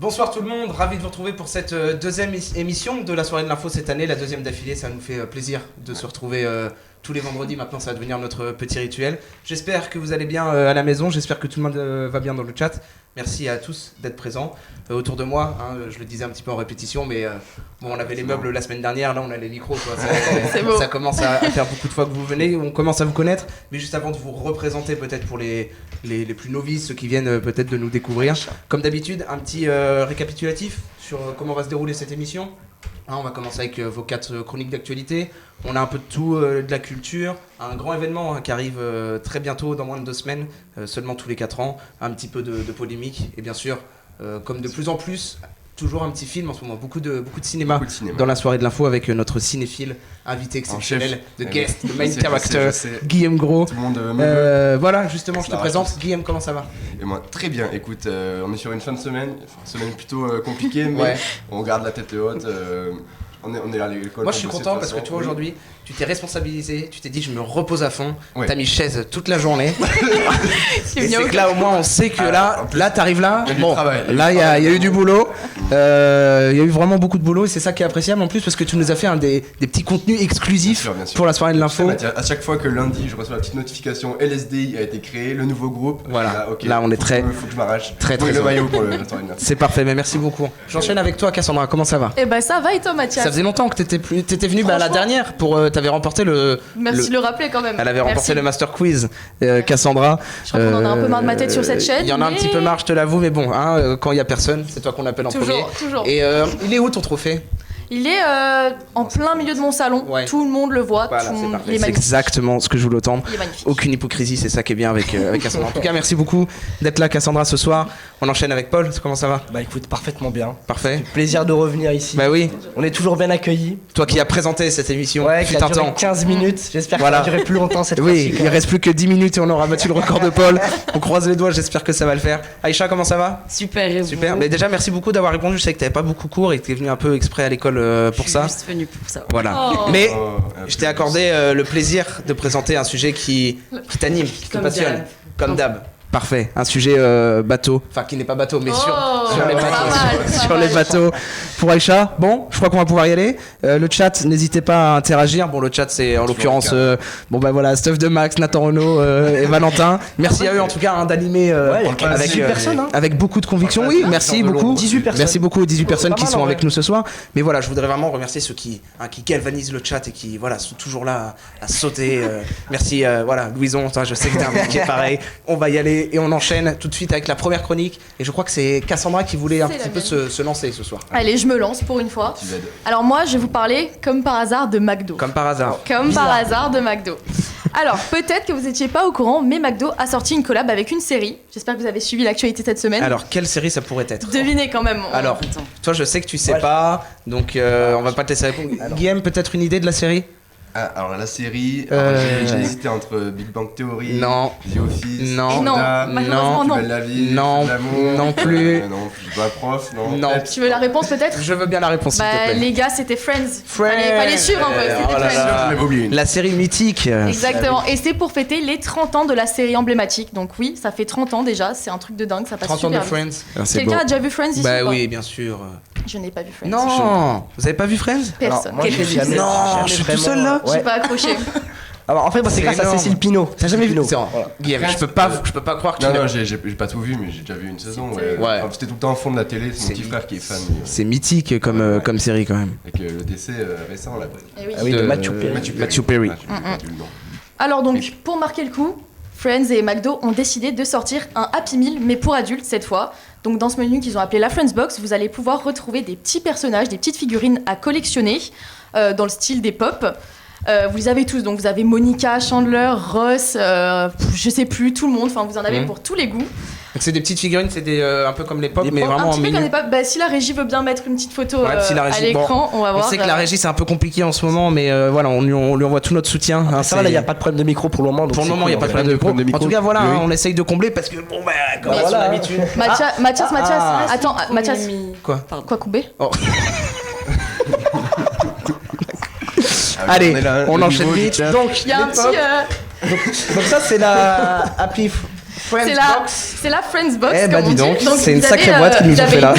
Bonsoir tout le monde, ravi de vous retrouver pour cette deuxième émission de la soirée de l'info cette année, la deuxième d'affilée. Ça nous fait plaisir de se retrouver tous les vendredis. Maintenant ça va devenir notre petit rituel. J'espère que vous allez bien à la maison, j'espère que tout le monde va bien dans le chat. Merci à tous d'être présents autour de moi, hein, je le disais un petit peu en répétition, mais bon, on avait les meubles la semaine dernière, là on a les micros, quoi. Ça commence à faire beaucoup de fois que vous venez, on commence à vous connaître, mais juste avant de vous représenter peut-être pour les plus novices, ceux qui viennent peut-être de nous découvrir, comme d'habitude, un petit récapitulatif sur comment va se dérouler cette émission. Hein, on va commencer avec vos 4 chroniques d'actualité. On a un peu de tout, de la culture, un grand événement qui arrive très bientôt, dans moins de 2 semaines, seulement tous les 4 ans, un petit peu de polémique, et bien sûr, comme de plus en plus, toujours un petit film en ce moment, beaucoup de cinéma dans la soirée de l'info avec notre cinéphile invité exceptionnel, de guest, de main character, Guillaume Gros. Tout le monde voilà, justement, je te présente. Guillaume, comment ça va? Et moi, très bien. Écoute, on est sur une fin de semaine, semaine plutôt compliquée, mais on garde la tête haute. On est là à l'école. Moi je suis content parce que tu vois aujourd'hui, tu t'es responsabilisé, tu t'es dit je me repose à fond, t'as mis chaise toute la journée. Et c'est que là au moins on sait que là t'arrives là, bon, là il y a eu du boulot, il y a eu vraiment beaucoup de boulot et c'est ça qui est appréciable en plus parce que tu nous as fait des petits contenus exclusifs bien sûr. Pour la soirée de l'info. À chaque fois que lundi je reçois la petite notification LSDI a été créé, le nouveau groupe. Voilà, là on est très... Faut que je m'arrache. Très le maillot pour le soirée de l'info. C'est parfait, mais merci beaucoup. J'enchaîne avec toi Cassandra, comment ça va? Eh ben ça va et toi Mathias? Ça faisait longtemps que t'étais venu à la dernière pour t'avais remporté le. Merci de le rappeler quand même. Elle avait remporté le Master Quiz, Cassandra. Je crois qu'on en a un peu marre de ma tête sur cette chaîne. Il y en a un petit peu marre, je te l'avoue, mais bon, hein, quand il y a personne, c'est toi qu'on appelle en premier. Toujours. Et il est où ton trophée? Il est en plein milieu de mon salon, tout le monde le voit, voilà, tout le monde, c'est exactement ce que je voulais entendre. Il est magnifique. Aucune hypocrisie, c'est ça qui est bien avec Cassandra. En tout cas, merci beaucoup d'être là Cassandra ce soir. On enchaîne avec Paul, comment ça va? Bah écoute, parfaitement bien. Parfait. Plaisir de revenir ici. Bah oui. On est toujours bien accueillis. Toi qui as présenté cette émission, qui a duré 15 minutes, j'espère que ça va durer plus longtemps cette fois-ci. Oui, il reste plus que 10 minutes et on aura battu le record de Paul. On croise les doigts, j'espère que ça va le faire. Aïcha, comment ça va? Super. Super. Mais déjà, merci beaucoup d'avoir répondu. Je sais que t'avais pas beaucoup cours et que t'es venu un peu exprès à l'école pour ça. Venu pour ça. Voilà. Mais je t'ai accordé le plaisir de présenter un sujet qui t'anime, qui te passionne, comme d'hab. Parfait, un sujet bateau, enfin qui n'est pas bateau mais sur les bateaux, sur les bateaux pour Aïcha. Bon, je crois qu'on va pouvoir y aller. Le chat, n'hésitez pas à interagir. Bon, le chat c'est en l'occurrence bon bah voilà, Stuff de Max, Nathan Renaud et Valentin. Merci à eux en tout cas d'animer avec 18 personnes, avec beaucoup de conviction. Oui, merci beaucoup. 18 personnes. Merci beaucoup aux 18 personnes qui sont avec nous ce soir. Mais voilà, je voudrais vraiment remercier ceux qui galvanisent le chat et qui voilà sont toujours là à sauter. Merci voilà, Louison, toi, je sais que t'es un mec qui est pareil. On va y aller. Et on enchaîne tout de suite avec la première chronique. Et je crois que c'est Cassandra qui voulait un petit peu se lancer ce soir. Allez, je me lance pour une fois. Alors moi, je vais vous parler, comme par hasard, de McDo. Comme par hasard. Comme par hasard de McDo. Alors, peut-être que vous n'étiez pas au courant, mais McDo a sorti une collab avec une série. J'espère que vous avez suivi l'actualité cette semaine. Alors, quelle série ça pourrait être? Devinez quand même. Alors, toi, je sais que tu sais pas, donc on va pas te laisser répondre. Guillaume, peut-être une idée de la série? Alors la série, j'ai hésité entre Big Bang Theory, The Office, malheureusement non. La vie, non plus. Non, je suis pas prof, non. Tu veux la réponse peut-être? Je veux bien la réponse s'il te plaît. Les gars, c'était Friends. Fallait suivre un peu, c'était Friends. La série mythique. Exactement, et c'est pour fêter les 30 ans de la série emblématique. Donc oui, ça fait 30 ans déjà, c'est un truc de dingue, ça passe 30 ans de super Friends. vite. Quelqu'un a déjà vu Friends ici? Bah oui, bien sûr. Je n'ai pas vu Friends. Non, vous avez pas vu Friends? Personne. Moi, Non, je suis tout seul là. J'ai pas accroché. Alors en fait, moi c'est grâce à Cécile Pinault. T'as jamais vu? Guillaume, je peux pas croire que Non, j'ai pas tout vu, mais j'ai déjà vu une saison. C'était tout le temps en fond de la télé, c'est mon petit frère qui est fan. C'est mythique comme série quand même. Avec le décès récent là. De Matthew Perry. Alors donc, pour marquer le coup, Friends et McDo ont décidé de sortir un Happy Meal, mais pour adultes cette fois. Donc dans ce menu qu'ils ont appelé la Friends Box, vous allez pouvoir retrouver des petits personnages, des petites figurines à collectionner dans le style des pop. Vous les avez tous, donc vous avez Monica, Chandler, Ross, je sais plus, tout le monde, enfin vous en avez pour tous les goûts. Donc c'est des petites figurines, c'est un peu comme les pop, mais vraiment en menu. Si la régie veut bien mettre une petite photo à l'écran, on va voir. On sait que la régie c'est un peu compliqué en ce moment, mais voilà, on lui envoie tout notre soutien. Hein, ça va, là il n'y a pas de problème de micro pour le moment. Pour le moment, il n'y a pas de problème de micro. En tout cas, voilà, on essaye de combler parce que bon, bah, comme on a l'habitude. Mathias, attends, Mathias. Quoi Coubé? Allez, on enchaîne vite. Donc, il y a un petit. Donc, ça, c'est la Happy Friends Box. C'est la Friends Box. Eh bah, dis donc, c'est une sacrée boîte qui nous ont fait là.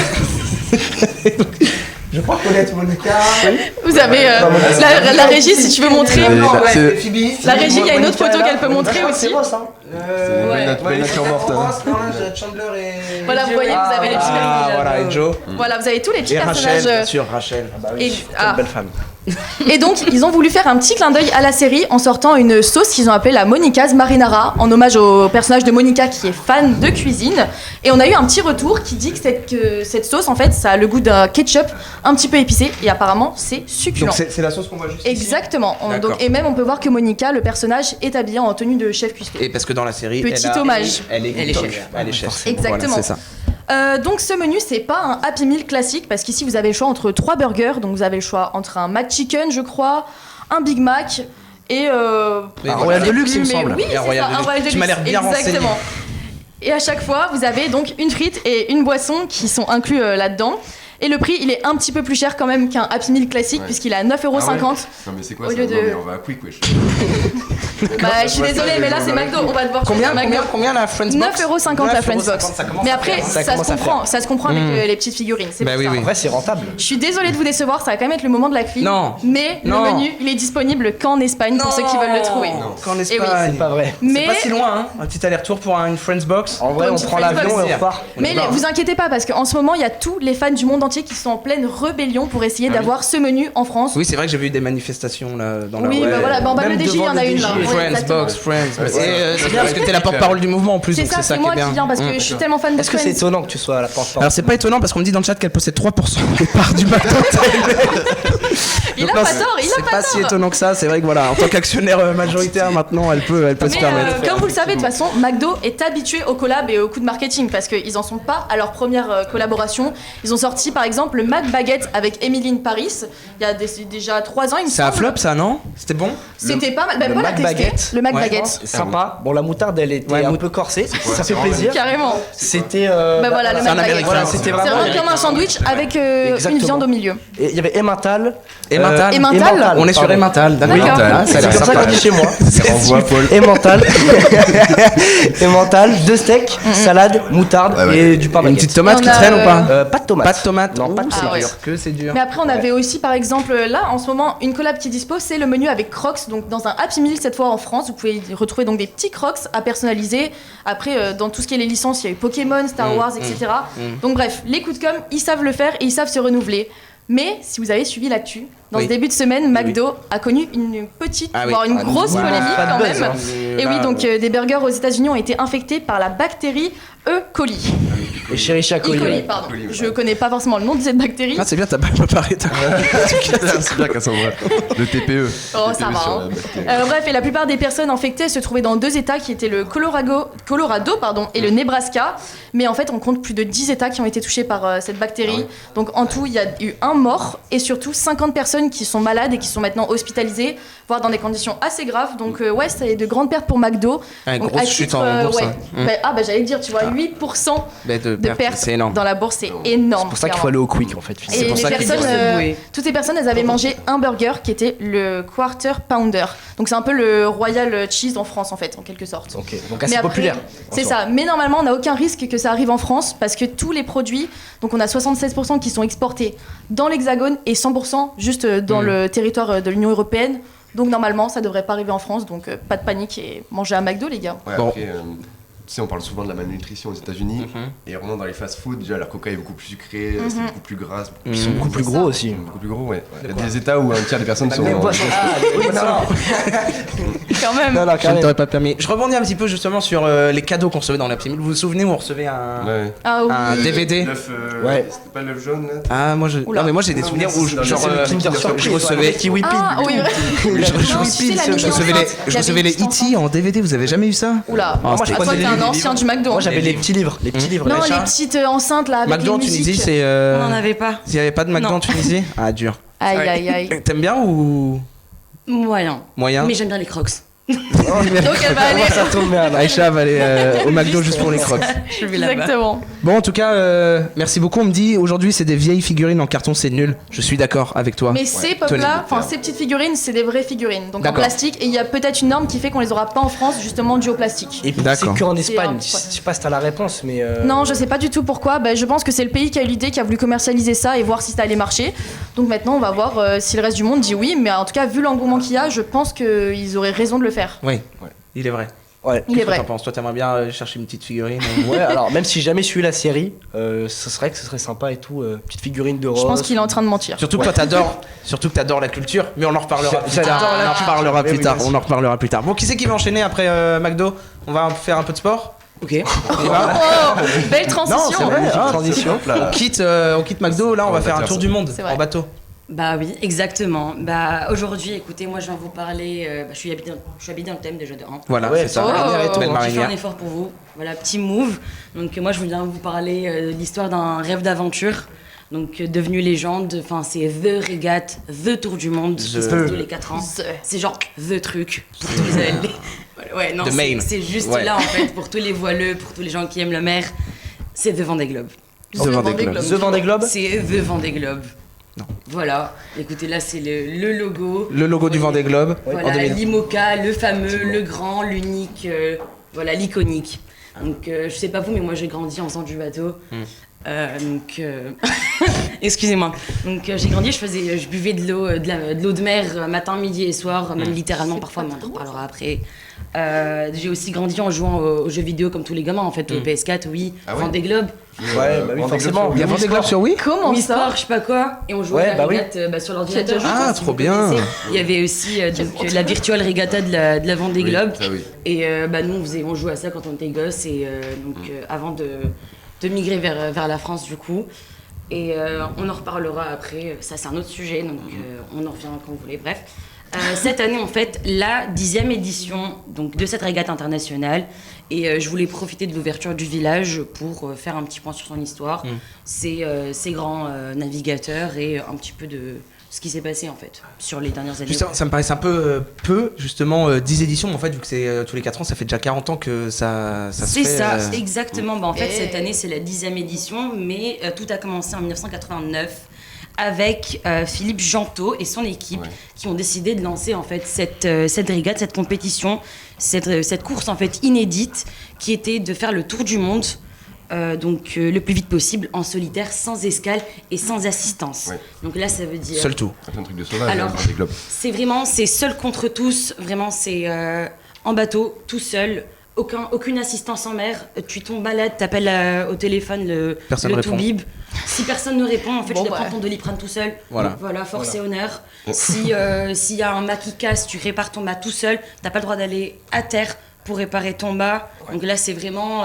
Je crois connaître Monica. Vous avez la régie, si tu veux montrer. La régie, il y a une autre photo qu'elle peut montrer aussi. C'est belle nature morte. Chandler et... Voilà, vous voyez, vous avez les petits personnages. Voilà, et Joe. Voilà, vous avez tous les petits Et personnages. Rachel, bien sûr, Rachel. Et, Une belle femme. et donc, ils ont voulu faire un petit clin d'œil à la série en sortant une sauce qu'ils ont appelée la Monica's Marinara, en hommage au personnage de Monica qui est fan de cuisine. Et on a eu un petit retour qui dit que cette sauce, en fait, ça a le goût d'un ketchup un petit peu épicé et apparemment, c'est succulent. Donc c'est la sauce qu'on voit juste Exactement. D'accord. Donc, et même, on peut voir que Monica, le personnage, est habillée en tenue de chef cuistot. Et parce que dans la série, Petit hommage. Elle est chef. Elle est chef. Exactement. Voilà, c'est ça. Donc ce menu c'est pas un Happy Meal classique parce qu'ici vous avez le choix entre 3 burgers, donc vous avez le choix entre un McChicken je crois, un Big Mac et Un Royal Deluxe il me semble. Oui, c'est ça, un Royal Deluxe. Tu m'as l'air bien Exactement. renseigné. Et à chaque fois vous avez donc une frite et une boisson qui sont inclus là-dedans. Et le prix, il est un petit peu plus cher quand même qu'un Happy Meal classique puisqu'il est à 9,50€. Non mais c'est quoi Au ça? lieu de- Non mais on va à Quick wesh. Bah je suis désolée mais là c'est McDo, on va devoir choisir McDo. Combien la Friends Box 9,50€ la Friends Box. Mais après ça se comprend avec les petites figurines, c'est Bah pour oui, ça. oui. En vrai, c'est rentable. Je suis désolée de vous décevoir, ça va quand même être le moment de la clim. Non. Mais Non. le menu, il est disponible qu'en Espagne pour ceux qui veulent le trouver. Qu'en Et oui, Espagne. C'est pas vrai. C'est Mais, pas si loin, hein. Un petit aller-retour pour une Friends Box. En vrai, Pour on une prend petite l'avion Friends et on repart. mais vous inquiétez pas parce qu'en ce moment, il y a tous les fans du monde entier qui sont en pleine rébellion pour essayer d'avoir ce menu en France. Oui, c'est vrai que j'ai vu des manifestations là dans la Oui, ouais. bah voilà, bah en bas Même le DJ, il y en devant a le une DJ. là. Ouais, Friends exactement. Box, Friends. Ouais, C'est bien parce que t'es la porte-parole du mouvement en plus, C'est donc ça, c'est ça c'est qui est moi bien. qui viens parce que je suis tellement fan de Est-ce que c'est Friends. étonnant que tu sois à la porte-parole? Alors c'est pas étonnant parce qu'on me dit dans le chat qu'elle possède 3% des parts du McDonald's. Il a pas tort, il a C'est pas pas si tort. étonnant que ça, c'est vrai que voilà, en tant qu'actionnaire majoritaire maintenant, elle peut se Mais permettre. comme vous le savez, de toute façon, McDo est habitué aux collabs et aux coups de marketing parce qu'ils en sont pas à leur première collaboration. Ils ont sorti par exemple le McBaguette avec Emily in Paris il y a déjà 3 ans. Il me C'est un semble. flop ça, non? C'était bon? C'était pas mal. Bah, le Paul a testé. McBaguette. Le McBaguette. C'est sympa. Bon, la moutarde, elle était Ouais, un peu corsée. Ça fait plaisir. Carrément. C'était. Bah voilà, le c'est un McBaguette. américain, Voilà, c'est c'était C'est vraiment. vraiment comme un sandwich avec une Exactement. viande au milieu. Et il y avait Emmental. Emmental. Emmental. On est sur pardon. Emmental, d'accord. D'accord. Ah, ça a C'est l'air comme ça sympa. qu'on dit chez moi. Renvoie Paul. Emmental. Emmental, 2 steaks, salade, moutarde Ouais, ouais. et du pain Une baguette. petite tomate Et qui on a, traîne ou pas? Pas de tomate. Pas de tomate. Non, pas de Ouh, tomate. c'est dur. Que c'est dur. Mais après, on avait aussi, par exemple, là, en ce moment, une collab qui dispose, c'est le menu avec Crocs. Donc, dans un Happy Meal, cette fois en France, vous pouvez retrouver donc des petits Crocs à personnaliser. Après, dans tout ce qui est les licences, il y a eu Pokémon, Star Wars, etc. Donc, bref, les coups de com', ils savent le faire et ils savent se renouveler. Mais si vous avez suivi l'actu, dans Oui. ce début de semaine, McDo a connu une petite, Ah oui. voire une Ah, grosse ouais. polémique Pas de quand buzz, même. hein. Et oui, donc des burgers aux États-Unis ont été infectés par la bactérie E. coli. Et Escherichia E. coli. coli, ouais. pardon. coli, ouais. Je connais pas forcément le nom de cette bactérie. Ah, c'est bien, t'as pas préparé ta. C'est bien Cassandra. Le TPE. Oh, ça va, hein. Bref, et la plupart des personnes infectées se trouvaient dans 2 États qui étaient le Colorado et le Nebraska. Mais en fait, on compte plus de 10 États qui ont été touchés par cette bactérie. Donc en tout, il y a eu 1 mort et surtout 50 personnes qui sont malades et qui sont maintenant hospitalisées, voire dans des conditions assez graves. Donc ouais, c'est de grandes pertes pour McDo. Ouais, Donc, grosse à chute titre, en bourse. ouais. hein. Bah, j'allais le dire, tu vois, 8% Mais de de pertes c'est énorme. dans la bourse, c'est énorme. C'est pour ça qu'il faut clairement. aller au quick en fait. Et finalement. pour les ça qu'ils personnes, disent oui. toutes ces personnes, elles avaient mangé un burger qui était le Quarter Pounder. Donc c'est un peu le Royal Cheese en France en fait, en quelque sorte. Ok, donc Mais assez après, populaire. en C'est soi. ça. Mais normalement, on n'a aucun risque que ça arrive en France parce que tous les produits, donc on a 76% qui sont exportés dans l'Hexagone et 100% juste dans le territoire de l'Union européenne. Donc normalement, ça devrait pas arriver en France. Donc pas de panique et mangez un McDo, les gars. Ouais, Bon. après, tu sais, on parle souvent de la malnutrition aux États-Unis. Et vraiment, dans les fast-food, déjà, la coca est beaucoup plus sucrée, c'est beaucoup plus grasse. Ils sont beaucoup plus C'est gros ça. aussi. Beaucoup plus gros, ouais. Il y a des États où un tiers des personnes sont. Les boissons. Quand même. Non, non, Je ne carrément. t'aurais pas permis. Je rebondis un petit peu justement sur les cadeaux qu'on recevait dans la Vous vous souvenez où on recevait Ouais. Ah oui. un DVD? L'œuf, Ouais. c'était pas l'œuf jaune là? Ah, moi, Oula. non, mais moi j'ai des Non, souvenirs mais où c'est- genre c'est le Kinder je Surprise, recevais. Kiwi Pig. Ah oui, vrai. Je Non, tu sais, la je mini recevais les, enceinte, je il y recevais avait les une E.T. en DVD, vous avez jamais eu ça? Oula. Ah, Ah, c'était toi, quoi, t'es des un livres ancien du McDo. Moi hein. j'avais les petits livres. Les petits livres. Non, les les chats. petites enceintes là avec McDo les en Tunisie, musiques. c'est. On n'en avait pas. S'il n'y avait pas de McDo Non. en Tunisie? Ah, dur. Aïe aïe aïe. T'aimes bien ou Moyen. moyen? Mais j'aime bien les crocs. Donc elle va aller. Ça tombe bien. là. Aïcha va aller au McDo juste pour les crocs. Je vais là-bas. Exactement. Bon, en tout cas, merci beaucoup. On me dit aujourd'hui, c'est des vieilles figurines en carton, c'est nul. Je suis d'accord avec toi. Mais ces pop-là, enfin ces petites figurines, c'est des vraies figurines, donc en D'accord. plastique. Et il y a peut-être une norme qui fait qu'on les aura pas en France, justement dû au plastique. Et puis D'accord. c'est qu'en Espagne. C'est un- Je sais pas si t'as la réponse, mais. Non, je sais pas du tout pourquoi. Bah, je pense que c'est le pays qui a eu l'idée, qui a voulu commercialiser ça et voir si ça allait marcher. Donc maintenant, on va voir si le reste du monde dit oui. Mais en tout cas, vu l'engouement qu'il y a, je pense qu'ils auraient raison de le faire. Oui, il est vrai. Ouais. Il est Qu'est-ce que vrai. t'en penses? Toi, t'aimerais bien chercher une petite figurine Ouais, alors même si j'ai jamais suivi la série, ce serait que ce serait sympa et tout. Petite figurine de Rose. Je pense qu'il est en train de mentir. Surtout que toi t'adores la culture, mais on en reparlera plus J'adore tard. la On en reparlera culture. plus tard. Oui, bien On en reparlera plus tard. Bon, qui c'est qui va enchaîner après McDo? On va faire un peu de sport. Ok. On y va. Oh, belle transition. Non, c'est vrai. Petite Ah, transition. on quitte McDo. Là, on va faire un tour du monde C'est vrai. en bateau. Bah oui, exactement. Bah aujourd'hui, écoutez, moi je viens vous parler. Je suis habillée dans le thème déjà de 1. Voilà, Ouais, c'est ça. oh. Belle J'ai fait un marinière. effort pour vous. Voilà, petit move. Donc moi je viens vous parler de l'histoire d'un rêve d'aventure. Donc devenu légende. Enfin c'est The Régate, The Tour du Monde. Qui se passe tous les 4 ans. C'est genre The truc pour tous les. Ouais, non, The main. c'est juste Ouais. là en fait pour tous les voileux, pour tous les gens qui aiment la mer. C'est The Vendée Globe. The Vendée Globe. The Vendée Globe. C'est The Vendée Globe. Voilà, écoutez là c'est le logo. Le logo du Vendée Globe en Voilà, 2000. l'IMOCA, le fameux, le grand, l'unique, voilà, l'iconique. Donc, je sais pas vous, mais moi j'ai grandi en faisant du bateau. Excusez-moi. Donc, j'ai grandi, je buvais de l'eau de mer matin, midi et soir, même littéralement parfois, mais on en reparlera après. J'ai aussi grandi en jouant aux jeux vidéo comme tous les gamins en fait, au PS4, oui, Ah ouais Vendée Globe, Ouais, bah oui, forcément. Il y a Vendée Globe sur Wii? Comment Wii ça Sport, je sais pas quoi, et on jouait Ouais, à la bah oui. régate sur l'ordinateur. Ah, je sais pas si trop vous bien. connaissez. Il y avait aussi donc, la virtual regatta de la Vendée Oui, Globe. ça oui. Et bah, nous, on jouait à ça quand on était gosses, et avant de migrer vers la France, du coup. Et on en reparlera après, ça c'est un autre sujet, donc on en revient quand vous voulez, bref. Cette année, en fait, la 10e édition donc, de cette régate internationale. Et je voulais profiter de l'ouverture du village pour faire un petit point sur son histoire, ses grands navigateurs et un petit peu de ce qui s'est passé en fait sur les dernières années. Justement, ça me paraissait un peu peu, justement, 10 éditions, mais en fait, vu que c'est tous les 4 ans, ça fait déjà 40 ans que ça se fait. C'est ça, exactement. Bah, en fait, Et- cette année, c'est la 10e édition, mais tout a commencé en 1989 avec Philippe Gentot et son équipe qui ont décidé de lancer en fait cette régate, cette compétition, cette course en fait inédite qui était de faire le tour du monde donc le plus vite possible en solitaire, sans escale et sans assistance. Ouais. Donc là, ça veut dire Seul tout. C'est un truc de sauvage, Alors, hein, des globes. c'est seul contre tous, vraiment c'est en bateau, tout seul, aucune assistance en mer, tu tombes malade, t'appelles au téléphone Personne le répond. toubib. Si personne ne répond, en fait Bon, tu dois bah. prendre ton Doliprane tout seul. Voilà. Donc, voilà, force et honneur. S'il y a un mât qui casse, tu répares ton mât tout seul, t'as pas le droit d'aller à terre pour réparer ton mât. Donc là c'est vraiment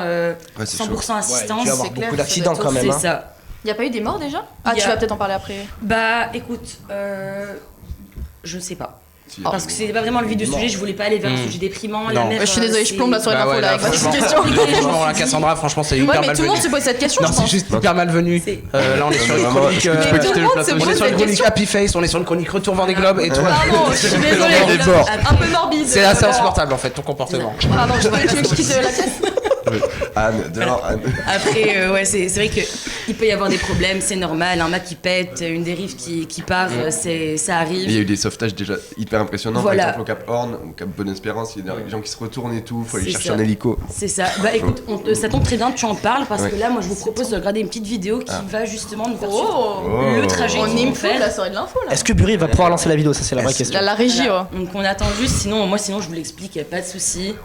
c'est 100% chaud. assistance. tu vas avoir c'est clair, beaucoup ça d'accidents doit quand être même. C'est hein. ça. Il n'y a pas eu des morts déjà Ah, Il y tu a- vas peut-être en parler après. Bah écoute, je sais pas. Si, Parce que c'est pas vraiment le vif du sujet, je voulais pas aller vers un sujet déprimant. La Non. mer, Ouais, je suis désolée, je c'est- plombe la soirée Bah d'info ouais, là là, avec ma petite franchement. question. Franchement, la Cassandra, franchement, c'est Ouais, hyper mais tout le monde malvenu. se pose cette question, Non, je c'est pense. juste hyper malvenu. C'est- Là, on est sur une Vraiment, chronique. je peux Mais tout quitter le le monde plateau. se On est pose sur une cette chronique question. Happy Face, on est sur une chronique Retour vers des globes et toi. Pardon, je suis désolée. Des bords. Un peu morbide. C'est assez insupportable en fait ton comportement. Pardon, tu veux que je quitte la pièce Anne, dehors, Anne. Après, ouais, c'est vrai qu'il peut y avoir des problèmes, c'est normal. Un mât qui pète, une dérive qui part, ça Et il y arrive. a eu des sauvetages déjà hyper impressionnants, Voilà. par exemple au Cap Horn, au Cap Bonne-Espérance, il y a des gens qui se retournent et tout, faut aller C'est chercher ça. un hélico. C'est ça. Bah écoute, ça tombe très bien que tu en parles parce Ouais. que là, moi, je vous propose de regarder une petite vidéo qui va justement nous faire suivre Oh le trajet On qu'ils est vont me fout la faire. soirée de l'info là. Est-ce que Burry va pouvoir lancer la vidéo? Ça, c'est la vraie Est-ce- question. La régie, Voilà. ouais. Donc on attend juste, sinon je vous l'explique, y a pas de souci.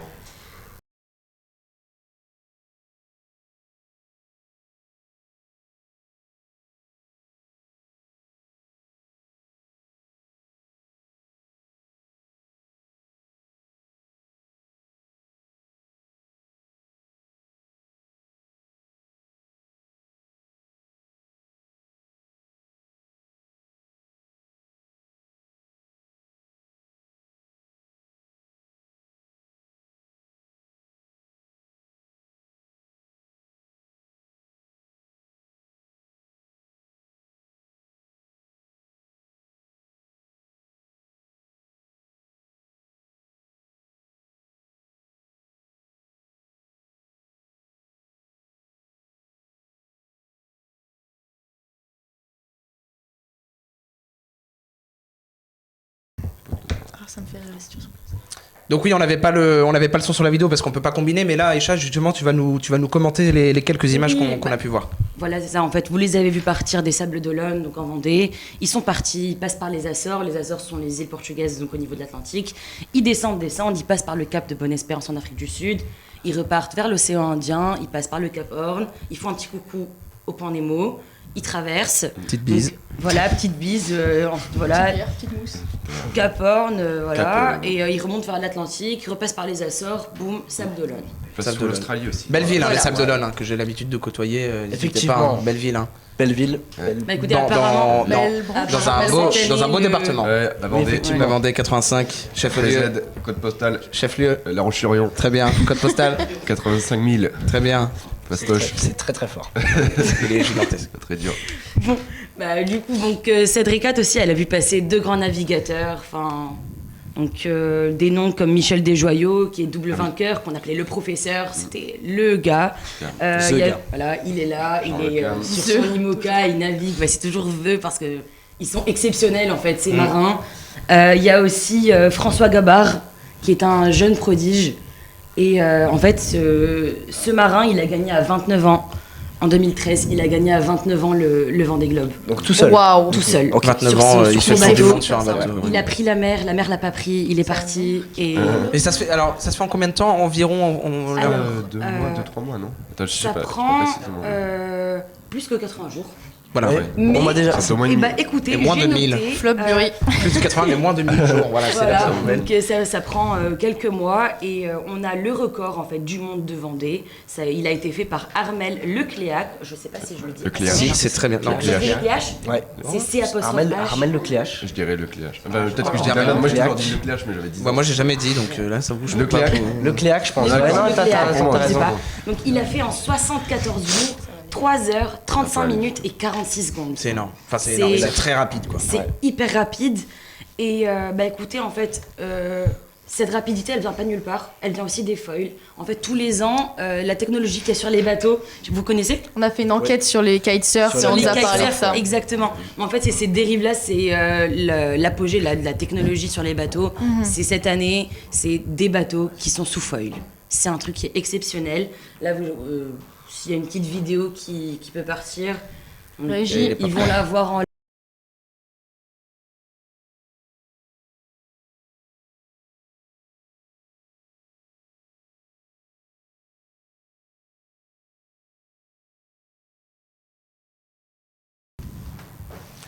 Ça me fait rire la situation. Donc oui, on n'avait pas le son sur la vidéo parce qu'on peut pas combiner, mais là, Aïcha, justement, tu vas nous commenter les quelques images qu'on a pu voir. Voilà, c'est ça. En fait, vous les avez vus partir des Sables d'Olonne, donc en Vendée. Ils sont partis, ils passent par les Açores. Les Açores sont les îles portugaises, donc au niveau de l'Atlantique. Ils descendent, ils passent par le cap de Bonne-Espérance en Afrique du Sud. Ils repartent vers l'océan Indien, ils passent par le Cap Horn. Ils font un petit coucou au Point Nemo. Ils traversent. Petite bise. Donc, voilà, petite bise. Voilà. Petite mousse. Cap Horn, voilà. Cap, Et ils remontent vers l'Atlantique, ils repassent par les Açores, boum, Sables d'Olonne. Passe Sables sur d'Olonne. l'Australie aussi. Belle ville, Voilà. les Sables d'Olonne, que j'ai l'habitude de côtoyer. N'hésitez Effectivement. pas, hein. Belle ville. Belle ville. Ouais. Bah écoutez, Dans- apparemment, dans- Belle Dans un beau département. Ouais, la Vendée, La Vendée 85, chef-lieu. TZ, code postal, Chef-lieu. La Roche-sur-Yon, Très bien. Code postal. 85 000, Très bien. fastoche, C'est très très fort. Il est gigantesque. pas très dur. Bon, bah, du coup, donc, Cédricat aussi, elle a vu passer 2 grands navigateurs, enfin, donc des noms comme Michel Desjoyaux, qui est double vainqueur, qu'on appelait le professeur, c'était le gars. The Il y a- gars. Voilà, il est là, Jean il est Lecam. sur son IMOCA, il navigue, bah, c'est toujours The parce que ils sont exceptionnels en fait, ces marins. Il y a aussi François Gabard, qui est un jeune prodige. Et en fait, ce marin, il a gagné à 29 ans. En 2013, il a gagné à 29 ans le Vendée Globe. Donc tout seul. Waouh. Tout seul. Ok. 29 Sur ans, son- il sur fait son le tour du bateau. monde sur un bateau. Il a pris la mer l'a pas pris, il est parti. Et Et ça se fait en combien de temps environ Alors, 2 mois, 2-3 mois, non? Attends, je sais ça pas prend précisément. plus que 80 jours. Voilà. Ouais. Ouais. Mais, On m'a déjà. C'est au moins une eh bah, minute. écoutez, Et moins j'ai de 1000. noté, Flop Bury. Plus de 80, mais moins de 1000 jours. Voilà, c'est Voilà, la donc ça prend quelques mois et on a le record en fait du monde de Vendée. Il a été fait par Armel Lecléac. Je sais pas si je le dis. Lecléac. Si, c'est très bien. Non, Lecléac. Lecléac. Ouais. C'est C apostrophe Armel, H. Armel Lecléache. Je dirais le cléage. Enfin, peut-être que je Oh, dirais rien. Moi, j'ai Lecléac. toujours dit le cléage, mais j'avais dit. Ouais, moi j'ai jamais dit, donc là ça bouge Le pas. Cléac. Lecléache, je pense. Mais Ouais, non, non, t'as Lecléac, raison, on t'as sait raison. pas. Donc il a fait en 74 jours, 3 heures, 35 minutes et 46 secondes. C'est énorme. Enfin, c'est C'est- énorme. C'est très rapide, quoi. C'est hyper rapide. Et bah écoutez, en fait, cette rapidité, elle vient pas de nulle part. Elle vient aussi des foils. En fait, tous les ans, la technologie qu'il y a sur les bateaux, vous connaissez? On a fait une enquête sur les kitesurfs Sur et on les nous a kitesurfs, parlé de ça. Exactement. Mais en fait, c'est ces dérives-là, c'est l'apogée de la technologie sur les bateaux. C'est cette année, c'est des bateaux qui sont sous foil. C'est un truc qui est exceptionnel. Là, s'il y a une petite vidéo qui peut partir, donc, Régie. ils vont la voir en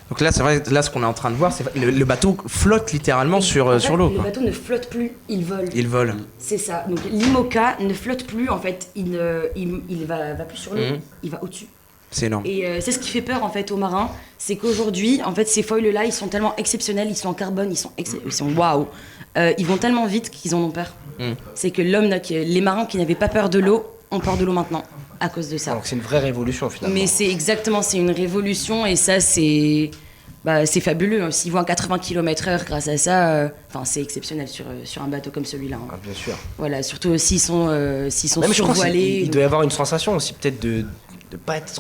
Donc là, c'est vrai, là ce qu'on est en train de voir, c'est le bateau flotte littéralement En sur fait, l'eau, le quoi. bateau ne flotte plus, il vole. Il vole. C'est ça. Donc l'IMOCA ne flotte plus, en fait, il va plus sur l'eau, Mhm. il va au-dessus. C'est énorme. Et c'est ce qui fait peur en fait aux marins, c'est qu'aujourd'hui, en fait, ces foils-là, ils sont tellement exceptionnels, ils sont en carbone, ils sont waouh. Ils vont tellement vite qu'ils en ont peur. Mm. C'est que les marins qui n'avaient pas peur de l'eau ont peur de l'eau maintenant à cause de ça. Donc c'est une vraie révolution finalement. Mais c'est une révolution et ça c'est fabuleux. Hein. S'ils vont à 80 km/h grâce à ça, c'est exceptionnel sur un bateau comme celui-là. Hein. Ah, bien sûr. Voilà, surtout s'ils sont Même je pense survoilés. qu'il doit y avoir une sensation aussi peut-être de pas être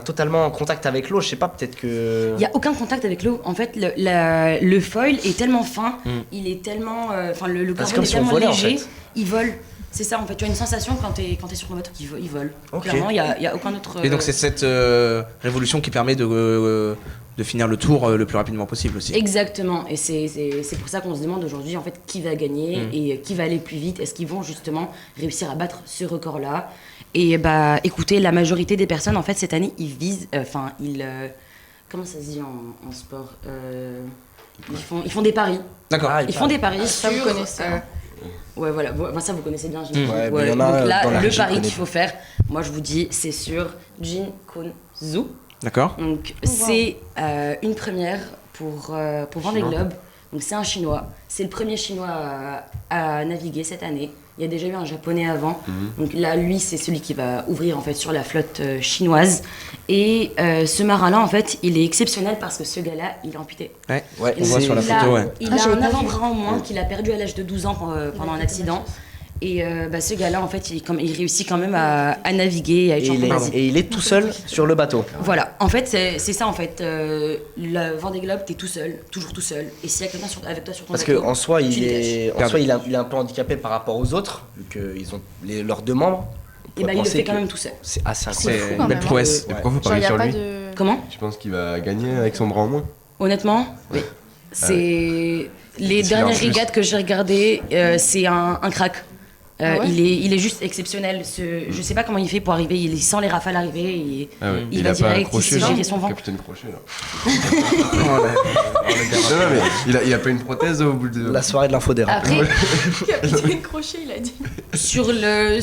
totalement en contact avec l'eau. Je sais pas, peut-être que. Il n'y a aucun contact avec l'eau. En fait, le foil est tellement fin, Mm. il est tellement. Le C'est carbone comme est si on tellement volait, en léger, fait. il vole. C'est ça, en fait. Tu as une sensation quand tu es sur le bateau qu'il vole. Ok. Clairement, il n'y a aucun autre. Et donc c'est cette révolution qui permet de finir le tour le plus rapidement possible aussi. Exactement. Et c'est pour ça qu'on se demande aujourd'hui, en fait, qui va gagner et qui va aller plus vite. Est-ce qu'ils vont justement réussir à battre ce record-là? Et bah, écoutez, la majorité des personnes, en fait, cette année, ils visent. Comment ça se dit en sport? Ils font des paris. D'accord. Ah, Ils font des paris Ça, sur. vous connaissez, hein. Ouais, voilà. Ça, vous connaissez bien, j'imagine. Ouais, mais il y en a, donc là, dans la le régie, pari je qu'il connais. faut faire, moi, je vous dis, c'est sur Jin Kun Zhu. D'accord. Donc, wow. c'est une première pour Vendée Chinois. Globe. Donc, c'est un Chinois. C'est le premier Chinois à naviguer cette année. Il y a déjà eu un Japonais avant. Donc là, lui, c'est celui qui va ouvrir en fait sur la flotte chinoise. Et ce marin-là, en fait, il est exceptionnel parce que ce gars-là, il est amputé. Ouais. Ouais, On voit sur la Il photo, a- ouais. Il Ah, a j'avais un pas vu. avant-bras en moins qu'il a perdu à l'âge de 12 ans pendant un accident. Et ce gars-là, en fait, il réussit quand même à naviguer, à être champion d'Asie. Et il est tout seul sur le bateau. Voilà, en fait, c'est ça, en fait. Le Vendée Globe, t'es tout seul, toujours tout seul. Et s'il y a quelqu'un avec toi sur ton Parce bateau, qu'en soi, tu il détaches. est un peu handicapé par rapport aux autres, vu qu'ils ont leurs deux membres. Et il le fait quand même tout seul. C'est assez C'est incroyable. fou, une quand belle même. prouesse. Et pourquoi vous Genre, pariez y a sur pas lui de. Comment? Tu penses qu'il va gagner avec son bras en moins Honnêtement, c'est les C'est dernières en plus. régates que j'ai regardées, c'est un crack. Ah ouais il est juste exceptionnel. Je sais pas comment il fait pour arriver. Il sent les rafales arriver. Et Ah ouais. il a va pas un direct, il crochet, sait là gérer son vent. Capitaine Crochet, là. Non, mais il a pas une prothèse au bout de. La soirée de l'info des rats. Après, Capitaine Crochet, il a dit. sur les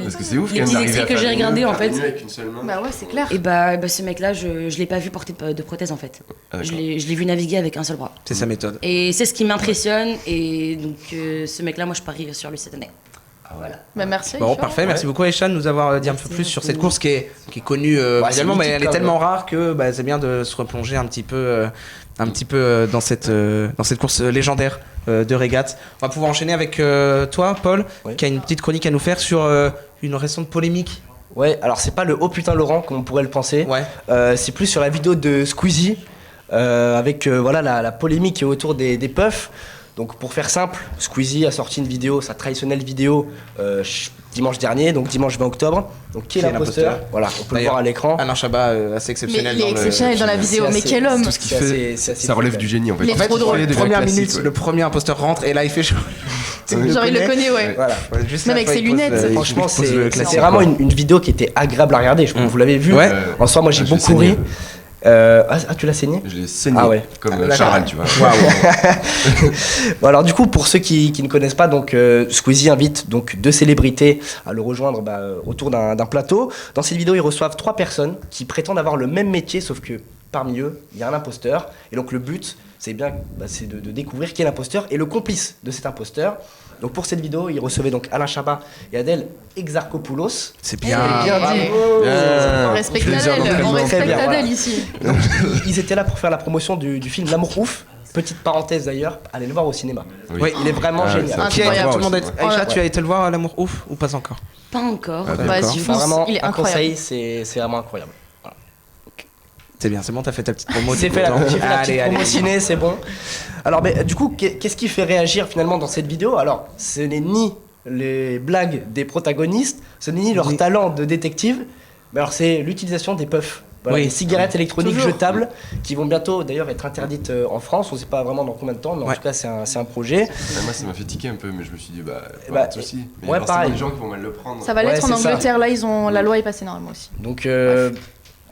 Parce que c'est ouf, les quand même, petits d'arriver extraits à que faire j'ai regardés, en fait. avec une seule main. Bah ouais, c'est clair. Et ce mec-là, je l'ai pas vu porter de prothèse en fait. Ah, Je d'accord. l'ai vu naviguer avec un seul bras. C'est sa méthode. Et c'est ce qui m'impressionne. Et donc ce mec-là, moi je parie sur lui cette année. Voilà. Bah merci. Bon, Aïcha. parfait, merci beaucoup Aïcha de nous avoir dit un peu Merci plus à sur vous. cette course qui est connue c'est mondialement, mais mythique, elle est quand tellement même. rare que c'est bien de se replonger un petit peu dans cette course légendaire de régate. On va pouvoir enchaîner avec toi, Paul, Oui. qui a une petite chronique à nous faire sur une récente polémique. Ouais, alors c'est pas le oh putain Laurent comme on pourrait le penser. Ouais. C'est plus sur la vidéo de Squeezie avec voilà la polémique autour des puffs. Donc pour faire simple, Squeezie a sorti une vidéo, sa traditionnelle vidéo dimanche dernier, donc dimanche 20 octobre. Donc qui est l'imposteur? Voilà, on peut le D'ailleurs, voir à l'écran. Alain Chabat, assez Mais exceptionnel. il est dans le- exceptionnel dans la vidéo. C'est Mais assez- quel homme! Tout ce qu'il C'est fait, assez- c'est assez ça relève fou, du génie en fait. Il est En fait, trop il drôle. fait des Première classiques, minute, ouais. le premier imposteur rentre et là il fait chaud. Genre, il le connaît, ouais. Voilà. Juste Même là, avec toi, ses il pose, lunettes. il Franchement, pose le c'est classique, vraiment quoi. une vidéo qui était agréable à regarder. Je pense que vous l'avez vu. Ouais. En soi, moi j'ai je l'ai beaucoup ri. saigné. Tu l'as saigné? Je l'ai saigné, Ah ouais. comme D'accord. Charal, tu vois. Bon, alors du coup, pour ceux qui ne connaissent pas, donc Squeezie invite donc deux célébrités à le rejoindre autour d'un plateau. Dans cette vidéo, ils reçoivent 3 personnes qui prétendent avoir le même métier, sauf que parmi eux, il y a un imposteur. Et donc le but, c'est de découvrir qui est l'imposteur et le complice de cet imposteur. Donc pour cette vidéo, ils recevaient donc Alain Chabat et Adèle Exarchopoulos. C'est Eh, bien. bien dit. Bien. On respecte Plaisir Adèle, d'entendre. on Très respecte bien, voilà. Adèle ici. Donc ils étaient là pour faire la promotion du film L'amour ouf. Petite parenthèse d'ailleurs, allez le voir au cinéma. Oui. Il est vraiment Ah, génial. ça, Qui a été Incroyable. tout le monde Ouais. Aïcha, Ouais. tu as été le voir, L'amour ouf ou pas encore? Pas encore. Ah, Bah, D'accord. si Enfin, fonce, vraiment, il est un incroyable. conseil, c'est vraiment incroyable. C'est bien, c'est bon, t'as fait ta petite promo. J'ai t'es fait la content. petite Allez, promo allez. ciné, c'est bon. Alors, du coup, qu'est-ce qui fait réagir finalement dans cette vidéo? Alors, ce n'est ni les blagues des protagonistes, ce n'est ni leur Oui. talent de détective, mais alors c'est l'utilisation des puffs. Voilà, Oui. des cigarettes électroniques Toujours. jetables qui vont bientôt d'ailleurs être interdites en France. On ne sait pas vraiment dans combien de temps, mais en Ouais. tout cas, c'est un projet. Ouais, moi ça m'a fait tiquer un peu, mais je me suis dit, Bah, pas de soucis. Mais ouais, forcément, pareil. des gens qui vont mal le prendre. Ça va Ouais, l'être en c'est ça. Angleterre, là, la loi est passée normalement aussi. Donc,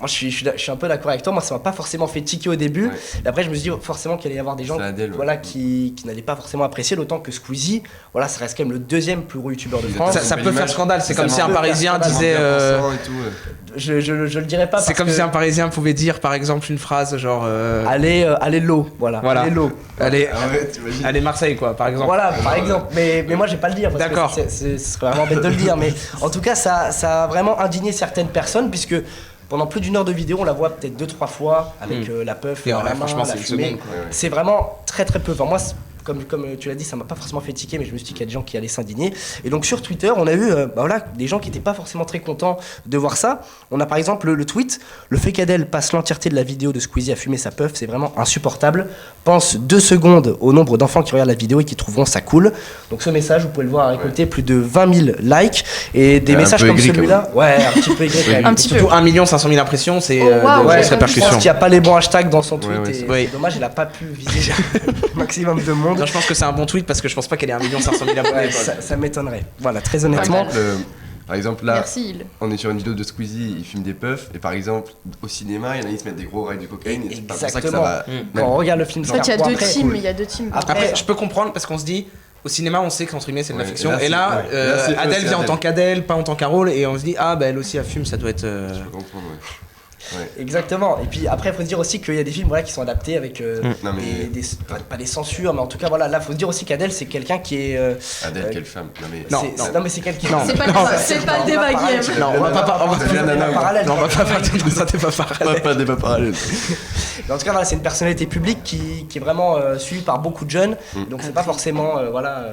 moi, je suis un peu d'accord avec toi. Moi, ça m'a pas forcément fait tiquer au début. Ouais. Et après, je me suis dit forcément qu'il allait y avoir des gens C'est Adèle, ouais. voilà, qui n'allaient pas forcément apprécier, d'autant que Squeezie, voilà, ça reste quand même le deuxième plus gros youtubeur de Il a France. Ça, ça Belle peut faire image. scandale, c'est Ça comme si un peut faire Parisien scandale. disait. Bien et tout, ouais. Je le dirais pas C'est parce comme que si un Parisien pouvait dire par exemple une phrase genre. allez l'eau, voilà. Voilà. Allez l'eau. Allez, Ah ouais, t'imagines. allez Marseille quoi, par exemple. Voilà, par exemple. Mais moi, j'ai pas le dire. Parce D'accord. que ce serait vraiment bête de le dire. Mais en tout cas, ça a vraiment indigné certaines personnes, puisque pendant plus d'1 heure de vidéo, on la voit peut-être 2-3 fois avec la puff, Et la ouais, main, franchement, la c'est une fumée. seconde, quoi. Ouais, ouais. C'est vraiment très très peu. Enfin, moi, comme tu l'as dit, ça m'a pas forcément fait tiquer, mais je me suis dit qu'il y a des gens qui allaient s'indigner. Et donc sur Twitter, on a eu voilà, des gens qui n'étaient pas forcément très contents de voir ça. On a par exemple le tweet: le fait qu'Adèle passe l'entièreté de la vidéo de Squeezie à fumer sa puff, c'est vraiment insupportable. Pense 2 secondes au nombre d'enfants qui regardent la vidéo et qui trouveront ça cool. Donc ce message, vous pouvez le voir, a récolté plus de 20 000 likes. Et des Un messages peu comme aigri, celui-là, ouais, un petit peu aigri quand même. Un petit peu. Surtout 1 500 000 impressions, c'est Oh, waouh, de ouais, grosses Je je répercussions. pense qu'il n'y a pas les bons hashtags dans son tweet. Ouais, ouais, et c'est vrai. c'est dommage, il n'a pas pu viser le maximum de monde. Non, je pense que c'est un bon tweet parce que je pense pas qu'elle ait 1 500 000 abonnés. Ouais, quoi. ça m'étonnerait. Voilà, très honnêtement. Par exemple, là, Merci, il. on est sur une vidéo de Squeezie, il fume des puffs, et par exemple, au cinéma, il y en a qui se mettent des gros rails de cocaïne, et c'est pas pour ça que ça Exactement. va. Quand on regarde le film En fait, il y a Scarpo deux après, teams, il y a deux teams. Après, je peux comprendre parce qu'on se dit, au cinéma, on sait qu'entre guillemets c'est de la Ouais, fiction. et là, Et là, c'est- ouais. Là, c'est Adèle c'est vient en Adèle. tant qu'Adèle, pas en tant qu'Arole, et on se dit, ah bah elle aussi elle fume, ça doit être. Je peux comprendre, ouais. Ouais. Exactement. Et puis après, il faut se dire aussi qu'il y a des films qui sont adaptés avec Non, mais- pas des censures, mais en tout cas, voilà, là, il faut se dire aussi qu'Adèle, c'est quelqu'un qui est. Adèle, quelle femme. Non, mais. Non, mais c'est quelqu'un. Non. C'est pas le débat, Guillaume. Non, on va pas parallèle. Non, on va pas partir de ça, t'es pas parallèle. Pas débat parallèle. Mais en tout cas, voilà, c'est une personnalité publique qui est vraiment suivie par beaucoup de jeunes. Donc, c'est pas forcément.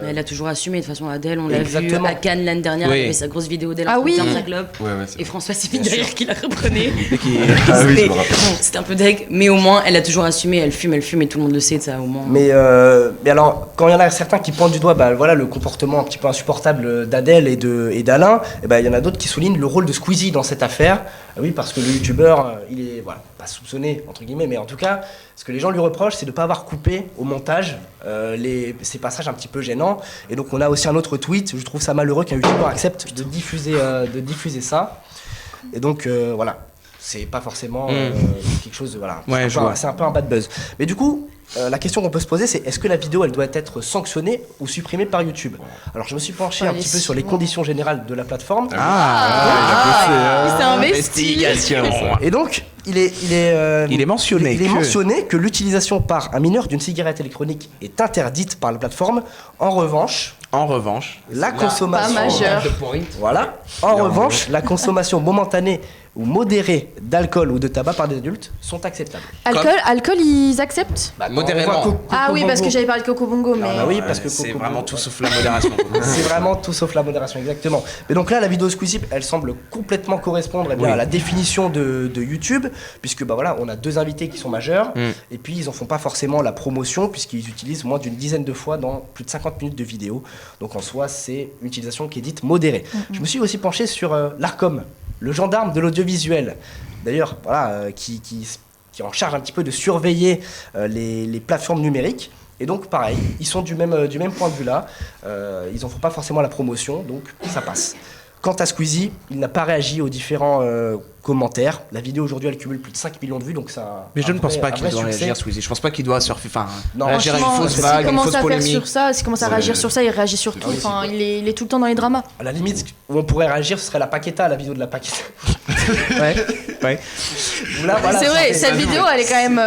Mais elle a toujours assumé, de toute façon, Adèle, on l'a vu Exactement. à Cannes l'année dernière, Oui. elle avait sa grosse vidéo d'elle Ah en train de oui. faire sa globe. Ouais, c'est Et François Civil derrière qui la reprenait. Ah oui, je me rappelle. Bon, c'était un peu deg, mais au moins elle a toujours assumé, elle fume et tout le monde le sait, ça au moins. Mais alors, quand il y en a certains qui pointent du doigt le comportement un petit peu insupportable d'Adèle et d'Alain, il y en a d'autres qui soulignent le rôle de Squeezie dans cette affaire. Oui, parce que le youtubeur, il est pas soupçonné, entre guillemets, mais en tout cas, ce que les gens lui reprochent, c'est de ne pas avoir coupé au montage ces passages un petit peu gênants. Et donc, on a aussi un autre tweet, je trouve ça malheureux qu'un youtubeur accepte de diffuser ça. Et donc, voilà. C'est pas forcément quelque chose Ouais, c'est un peu un bad buzz. Mais du coup, la question qu'on peut se poser, c'est est-ce que la vidéo elle doit être sanctionnée ou supprimée par YouTube? Alors je me suis penché un petit peu sur les conditions générales de la plateforme. Il s'est investi. Et donc, il est mentionné. mentionné que l'utilisation par un mineur d'une cigarette électronique est interdite par la plateforme. En revanche, la consommation Pas majeur. Voilà. En revanche, la consommation momentanée ou modérée d'alcool ou de tabac par des adultes sont acceptables. Alcool, ils acceptent? Modérément. Ah oui, parce que j'avais parlé de Coco Bongo, mais. Ah oui, parce que c'est Coco vraiment Bongo, tout sauf la modération. c'est vraiment tout sauf la modération, exactement. Mais donc là, la vidéo Squeezie, elle semble complètement correspondre Oui. à la définition de YouTube, puisque on a 2 invités qui sont majeurs, et puis ils en font pas forcément la promotion, puisqu'ils utilisent moins d'une dizaine de fois dans plus de 50 minutes de vidéo. Donc en soi, c'est une utilisation qui est dite modérée. Je me suis aussi penché sur l'ARCOM, le gendarme de l'audiovisuel. D'ailleurs, qui est en charge un petit peu de surveiller les plateformes numériques. Et donc pareil, ils sont du même point de vue là, ils n'en font pas forcément la promotion, donc ça passe. Quant à Squeezie, il n'a pas réagi aux différents commentaires. La vidéo aujourd'hui elle cumule plus de 5 millions de vues, donc ça. Mais je ne pense pas qu'il doit réagir, Squeezy. Je pense pas qu'il doit surfer. Non, réagir à une Franchement, fausse s'il vague, une commence fausse à faire polémique. sur ça, s'il commence à réagir sur ça, il réagit sur tout. Enfin, il est tout le temps dans les dramas. À la limite, où on pourrait réagir, ce serait la Paqueta, la vidéo de la Paqueta. Ouais. Où là, C'est vrai, cette vidéo, elle est quand même.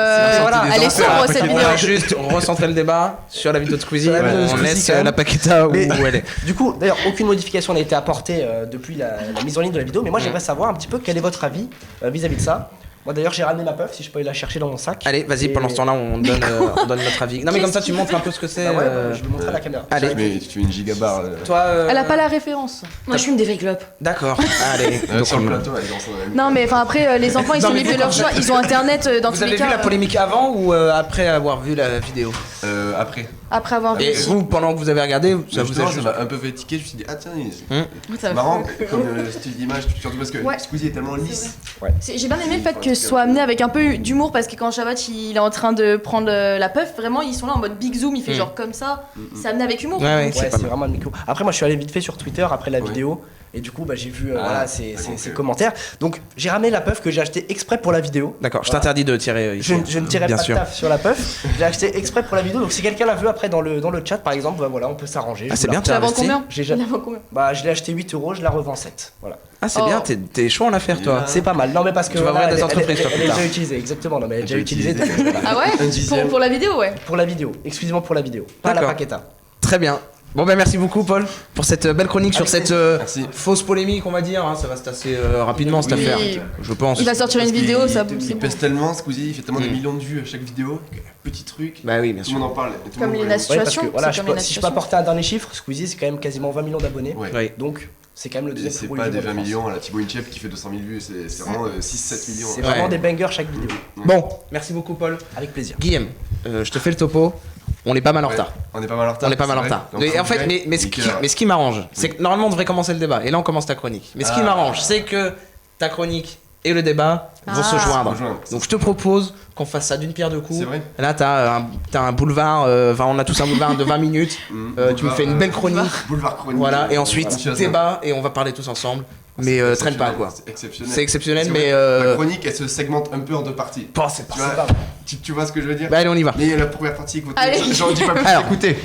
Elle est sombre, cette On vidéo. va juste recentrer le débat sur la vidéo de Squeezie. Sur la vidéo de On Squeezie, laisse quand même. la Paqueta où Mais- elle est. Du coup, d'ailleurs, aucune modification n'a été apportée depuis la mise en ligne de la vidéo, mais moi j'aimerais savoir un petit peu quel est votre avis vis-à-vis de ça. Moi d'ailleurs, j'ai ramené ma puff, si je peux aller la chercher dans mon sac. Allez, vas-y, Et- pendant ce temps-là, on donne notre avis. Non, mais comme ça, tu montres un peu ce que c'est. Bah ouais, je vais montrer à la caméra. Allez. Mais tu es une gigabar. Toi. Elle a pas la référence. Moi je fume des fake clopes. D'accord. Allez. Donc, Sur le on- plateau, elle est dans son. Non, mais enfin après, les enfants, ils Non, sont mais libres de vous, leur choix. Ils ont internet dans Vous tous avez les vu cas. la polémique avant ou après avoir vu la vidéo? Après. Après avoir vu. Et vous, pendant que vous avez regardé, ça vous a Justement, juste. ça m'a un peu fait tiquer. Je me suis dit, ah tiens, Ça c'est va. marrant comme style d'image, surtout parce que Ouais. Squeezie est tellement lisse. J'ai bien aimé le fait que ce soit amené avec un peu d'humour parce que quand Shabat il est en train de prendre la puff, vraiment ils sont là en mode big zoom, il fait genre comme ça. C'est amené avec humour. Ouais, ouais, Ouais, c'est c'est pas mal. vraiment le micro. Après, moi je suis allé vite fait sur Twitter après la Ouais. vidéo. Et du coup, j'ai vu ces donc, commentaires. Donc, j'ai ramené la puff que j'ai acheté exprès pour la vidéo. D'accord, je Voilà. t'interdis de tirer ici. Je ne tirais Bien pas sûr. de taf sur la puff. J'ai acheté exprès pour la vidéo. Donc, si quelqu'un la veut après dans le chat, par exemple, on peut s'arranger. Ah, Je c'est vous la bien, Tu la vends investi. combien J'ai Tu la jamais- vends combien Je l'ai acheté 8 €, je la revends 7. Voilà. Ah, c'est Oh. bien, t'es chaud en affaire, toi. C'est pas mal. Non, mais parce que Tu vas ouvrir des entreprises, toi, elle plus est tard. déjà utilisée, exactement. Non, mais elle est déjà Déjà utilisée. utilisée. donc, voilà. Ah ouais pour la vidéo, ouais. Pour la vidéo, exclusivement pour la vidéo, pas la D'accord. paqueta. Très bien. Bon, ben merci beaucoup, Paul, pour cette belle chronique sur Avec cette Merci. fausse polémique, on va dire. Hein. Ça va se tasser rapidement, cette Oui. affaire. Je pense. Il va sortir une Parce vidéo, qu'il- ça Il c'est bon. pèse tellement, Squeezie, il fait tellement des millions de vues à chaque vidéo. Petit truc. Bah oui, bien Tout le sûr. monde en parle. et tout le Comme monde les veut- Nas- Ouais, parce que Situation, voilà, c'est comme les si je peux associations. apporter un dernier chiffre, Squeezie c'est quand même quasiment 20 millions d'abonnés. Ouais. Oui. Donc c'est quand même le Et deuxième c'est plus gros pas des YouTuber 20 de France. millions à la Thibaut Inchep qui fait 200 000 vues, c'est vraiment 6-7 millions. C'est Ouais. vraiment des bangers chaque vidéo. Bon, merci beaucoup, Paul. Avec plaisir. Guillaume, je te fais le topo. On est pas mal en Ouais. retard. On est pas mal en retard. On est pas mal en c'est vrai. retard. Donc, Mais en faut fait, que mais ce qui m'arrange, c'est que normalement on devrait commencer le débat. Et là on commence ta chronique. Mais ce qui Ah. m'arrange, c'est que ta chronique et le débat vont se Ah. joindre. Rejoindre. Donc je te propose qu'on fasse ça d'une pierre deux coups. C'est vrai. Là t'as un boulevard, enfin on a tous un boulevard de 20 minutes. Tu me Boulevard, fais une belle chronique. Boulevard chronique. Voilà, et ensuite Voilà. débat et on va parler tous ensemble. Mais C'est traîne pas exceptionnel, quoi. C'est exceptionnel. C'est exceptionnel, C'est mais vrai, La chronique, elle se segmente un peu en deux parties. bon, c'est pas Tu vois, tu vois ce que je veux dire? Bah allez, on y va. Mais la première partie, écoutez, Allez. j'en dis pas plus, Alors. écoutez.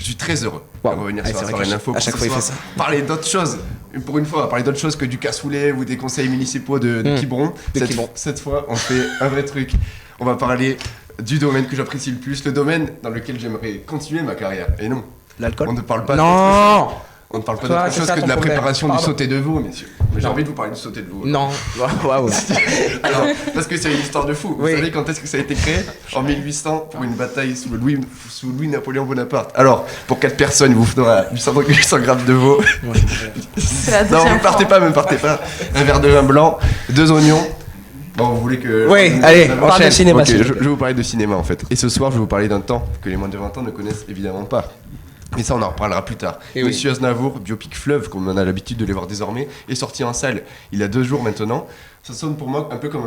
Je suis très heureux Wow. de revenir Ah, sur c'est la vrai soirée de qu'à l'info. à pour chaque ce fois, il soir, fait ça. Parler d'autres choses. Pour une fois, parler d'autres choses que du cassoulet ou des conseils municipaux de Quiberon. Cette fois, on fait un vrai truc. On va parler du domaine que j'apprécie le plus, le domaine dans lequel j'aimerais continuer ma carrière. Et non, L'alcool. on ne parle pas Non. on ne parle pas Toi, d'autre c'est chose ça que ton de la problème. préparation du Pardon. sauté de veau, messieurs. J'ai Non. envie de vous parler du sauté de veau. Non. Waouh. Alors, parce que c'est une histoire de fou. Oui. Vous savez quand est-ce que ça a été créé? En 1800, pour une bataille sous Louis-Napoléon Bonaparte. Alors, pour 4 personnes, il vous faudra 800 grammes de veau. C'est la Non, deuxième ne partez fois. pas, un verre de vin blanc, 2 oignons. Bon, vous voulez que... Oui, allez, Ça va on parle de enchaîne. cinéma, Ok, s'il te je plaît. vais vous parler de cinéma en fait. Et ce soir, je vais vous parler d'un temps que les moins de 20 ans ne connaissent évidemment pas. Mais ça, on en reparlera plus tard. Et oui. Monsieur Aznavour, biopic Fleuve, comme on a l'habitude de les voir désormais, est sorti en salle il y a 2 jours maintenant. Ça sonne pour moi un peu comme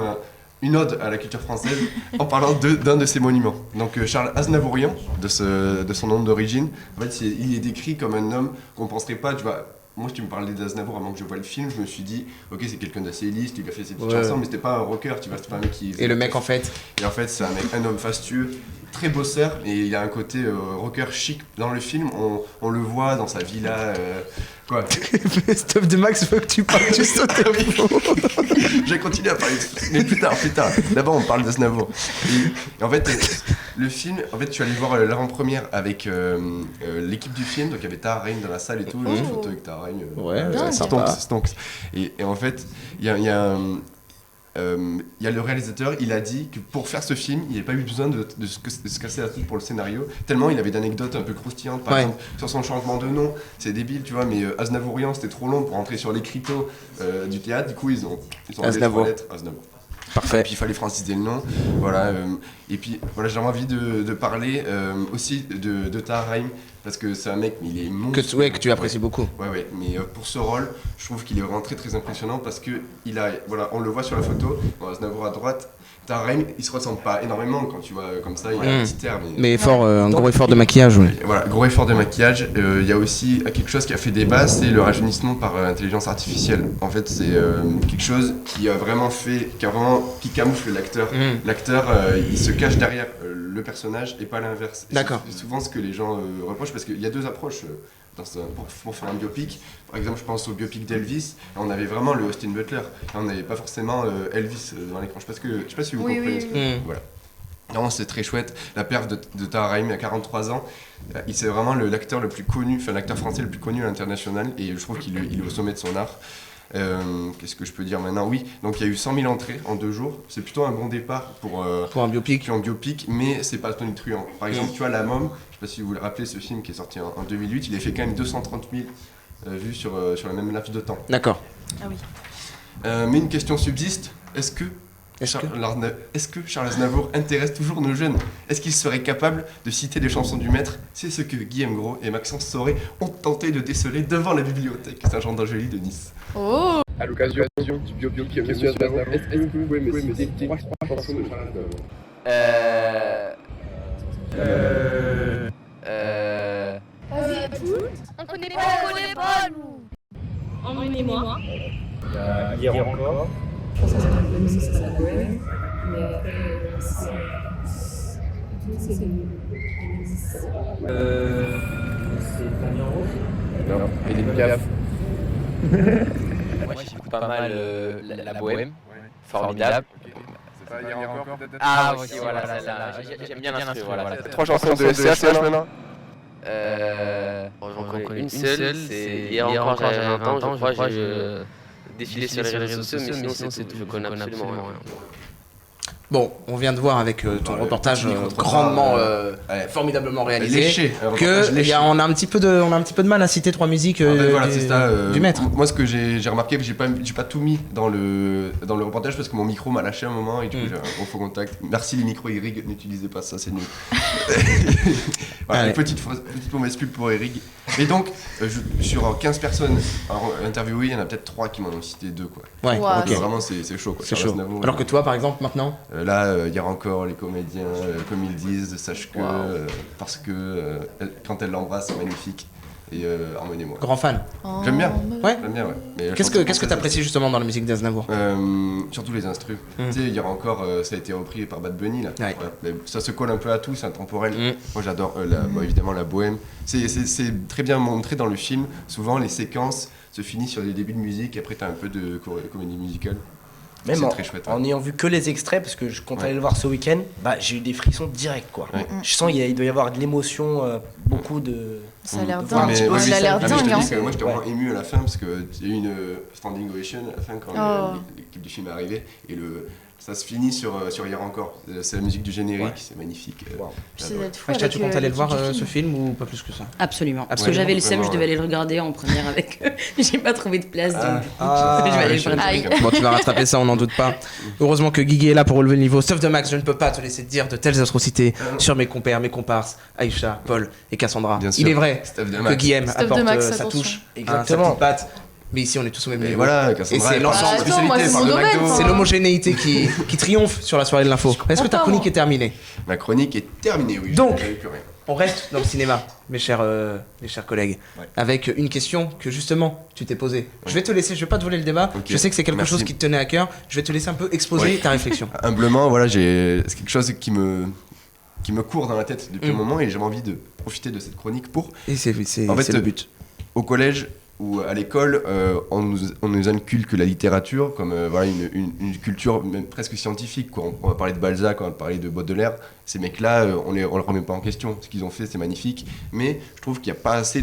une ode à la culture française en parlant d'un de ses monuments. Donc Charles Aznavourian, de son nom d'origine, en fait, il est décrit comme un homme qu'on ne penserait pas, tu vois. Moi, si tu me parlais d'Aznavour avant que je voie le film, je me suis dit, ok, c'est quelqu'un d'assez lisse, il a fait ses petites chansons, mais c'était pas un rocker, tu vois, c'était pas un mec qui... Et le mec en fait. Et en fait, c'est un homme fastueux, très bosseur, et il a un côté rocker chic. Dans le film, on le voit dans sa villa. Quoi Stop de Max veut que tu parles du sauté de veau. J'ai continué à parler, mais plus tard. D'abord, on parle d'Aznavour. Et en fait, le film, en fait, tu allais voir l'avant-première avec l'équipe du film, donc il y avait Tahar Rahim dans la salle et tout, j'ai une photo avec Tahar Rahim. Ouais, Stonks. Et en fait, il y a le réalisateur, il a dit que pour faire ce film, il n'avait pas eu besoin de se casser la tête pour le scénario, tellement il avait d'anecdotes un peu croustillantes, par exemple sur son changement de nom, c'est débile, tu vois, mais Aznavourian c'était trop long pour entrer sur l'écriteau du théâtre, du coup ils ont enlevé Aznavour. 3 lettres, Aznavour. Parfait. Et puis il fallait franciser le nom, voilà. Et puis voilà, j'ai envie de parler aussi de Tahar Rahim, parce que c'est un mec, mais il est immense. Que tu apprécies beaucoup. Ouais, mais pour ce rôle, je trouve qu'il est vraiment très très impressionnant parce que voilà, on le voit sur la photo, bon, Aznavour à droite, Tahar Rahim, il se ressemble pas énormément quand tu vois comme ça, il a un petit air, Mais un gros effort de maquillage, oui. et voilà, gros effort de maquillage. Il y a aussi quelque chose qui a fait débat, c'est le rajeunissement par intelligence artificielle. En fait, c'est quelque chose qui qui camoufle l'acteur. L'acteur, il se cache derrière le personnage et pas l'inverse. Et D'accord. c'est souvent ce que les gens reprochent parce qu'il y a 2 approches pour faire un biopic. Par exemple, je pense au biopic d'Elvis. On avait vraiment le Austin Butler. Et on n'avait pas forcément Elvis devant l'écran. Je sais pas si vous Oui, comprenez. oui, ce que- oui. Voilà. Non, c'est très chouette. La perte de Tahar Rahim à 43 ans, c'est vraiment l'acteur le plus connu, enfin l'acteur français le plus connu à l'international, et je trouve qu'il est au sommet de son art. Qu'est-ce que je peux dire maintenant? Oui, donc il y a eu 100 000 entrées en 2 jours. C'est plutôt un bon départ pour un biopic. un biopic, mais c'est pas tonitruant. Par exemple, tu vois La Môme, je sais pas si vous vous rappelez ce film qui est sorti en 2008, il a fait quand même 230 000 vues sur la même laps de temps. D'accord. Ah oui. Mais une question subsiste, est-ce que Charles Aznavour intéresse toujours nos jeunes? Est-ce qu'il serait capable de citer les chansons du maître? C'est ce que Guillaume Gros et Maxence Soré ont tenté de déceler devant la bibliothèque Saint-Jean-d'Angély de Nice. Oh. À l'occasion du biopic Monsieur Aznavour, est-ce que vous pouvez me citer 3 chansons de Charles Aznavour? On connaît pas, nous. Emmenez-moi. Hier encore. Non, Édith Piaf. Moi j'écoute pas mal la bohème, formidable. C'est pas hier encore peut-être? Ah aussi voilà celle-là, j'aime bien l'instru, voilà. 3 chansons de SCH maintenant? J'en connais une seule, c'est hier encore j'avais un temps, je crois j'ai défilé sur les réseaux sociaux, mais sinon c'est tout, je connais absolument rien. Bon, on vient de voir avec ton reportage grandement, formidablement réalisé, Léché, un reportage que léché. on a un petit peu de mal à citer 3 musiques Voilà, c'est ça, du maître. Moi, ce que j'ai remarqué, que j'ai pas tout mis dans le reportage parce que mon micro m'a lâché un moment et du coup j'ai un faux contact. Merci les micros Erig, n'utilisez pas ça, c'est nul. Voilà, Allez. une petite mauvaise pub pour Erig. Et donc, sur 15 personnes interviewées, il y en a peut-être 3 qui m'en ont cité 2 quoi. Ouais, Wow. ok. Vraiment, c'est chaud quoi. C'est Charles chaud. Aznavour, Alors que toi, par exemple, maintenant, là, il y a encore les comédiens, comme ils disent, sache que, parce que quand elle l'embrasse, c'est magnifique. et Emmenez-moi. Grand fan. J'aime bien. Ouais. J'aime bien, ouais. Mais la Qu'est-ce chanson que française t'apprécies justement dans la musique d'Aznavour? Surtout les instrus. Tu sais, il y aura encore, ça a été repris par Bad Bunny là. Ouais. Mais ça se colle un peu à tout, c'est intemporel. Mm. Moi j'adore évidemment la bohème. C'est très bien montré dans le film. Souvent les séquences se finissent sur des débuts de musique et après t'as un peu de comédie musicale. Même C'est en, très chouette, en ayant vu que les extraits, parce que je compte aller le voir ce week-end, bah, j'ai eu des frissons directs quoi. Ouais. Je sens il doit y avoir de l'émotion, beaucoup de. Ça a l'air Ouais, dingue. mais- Ça a l'air mais je te dingue. dis Hein. que moi j'étais vraiment ému à la fin parce qu'il y a eu une standing ovation à la fin quand l'équipe du film est arrivée et ça se finit sur Hier encore. C'est la musique du générique, c'est magnifique. Wow. Puis c'est d'être fou Aïcha, avec, tu comptes aller le voir l'équipe du ce film. film ou pas plus que ça? Absolument. Parce que Absolument, j'avais le seum, vraiment, je devais aller le regarder en première avec eux. J'ai pas trouvé de place, donc je vais aller le voir. Aïe. Bon, tu vas rattraper ça, on n'en doute pas. Heureusement que Guigui est là pour relever le niveau. Sauf de Max, je ne peux pas te laisser dire de telles atrocités sur mes compères, mes comparses, Aïcha, Paul et Cassandra. Bien sûr. Il est vrai Stuff de que Max. Guillaume Stuff de apporte Max, sa attention. touche, Exactement. sa petite patte. Mais ici, on est tous au même Mais niveau. voilà, Cassandra, Et c'est elle l'ensemble. parle de Attends, moi, spécialité, c'est elle parle mon de domaine, McDo. enfin. C'est l'homogénéité qui triomphe sur la soirée de l'info. Est-ce que ta content, chronique moi. est terminée? Ma chronique est terminée, oui. Donc. j'avais plus rien. On reste dans le cinéma, mes chers collègues, Ouais. avec une question que justement tu t'es posée. Je vais te laisser, je vais pas te voler le débat. Ok. Je sais que c'est quelque Merci. chose qui te tenait à cœur. Je vais te laisser un peu exposer Ouais. ta réflexion. Humblement, voilà, c'est quelque chose qui me court dans la tête depuis un moment et j'ai envie de profiter de cette chronique pour. Et c'est En fait, le but. Au collège ou à l'école, on nous inculque la littérature comme voilà, une culture même presque scientifique, quoi. On va parler de Balzac, on va parler de Baudelaire. Ces mecs-là, on le remet pas en question. Ce qu'ils ont fait, c'est magnifique. Mais je trouve qu'il n'y a pas assez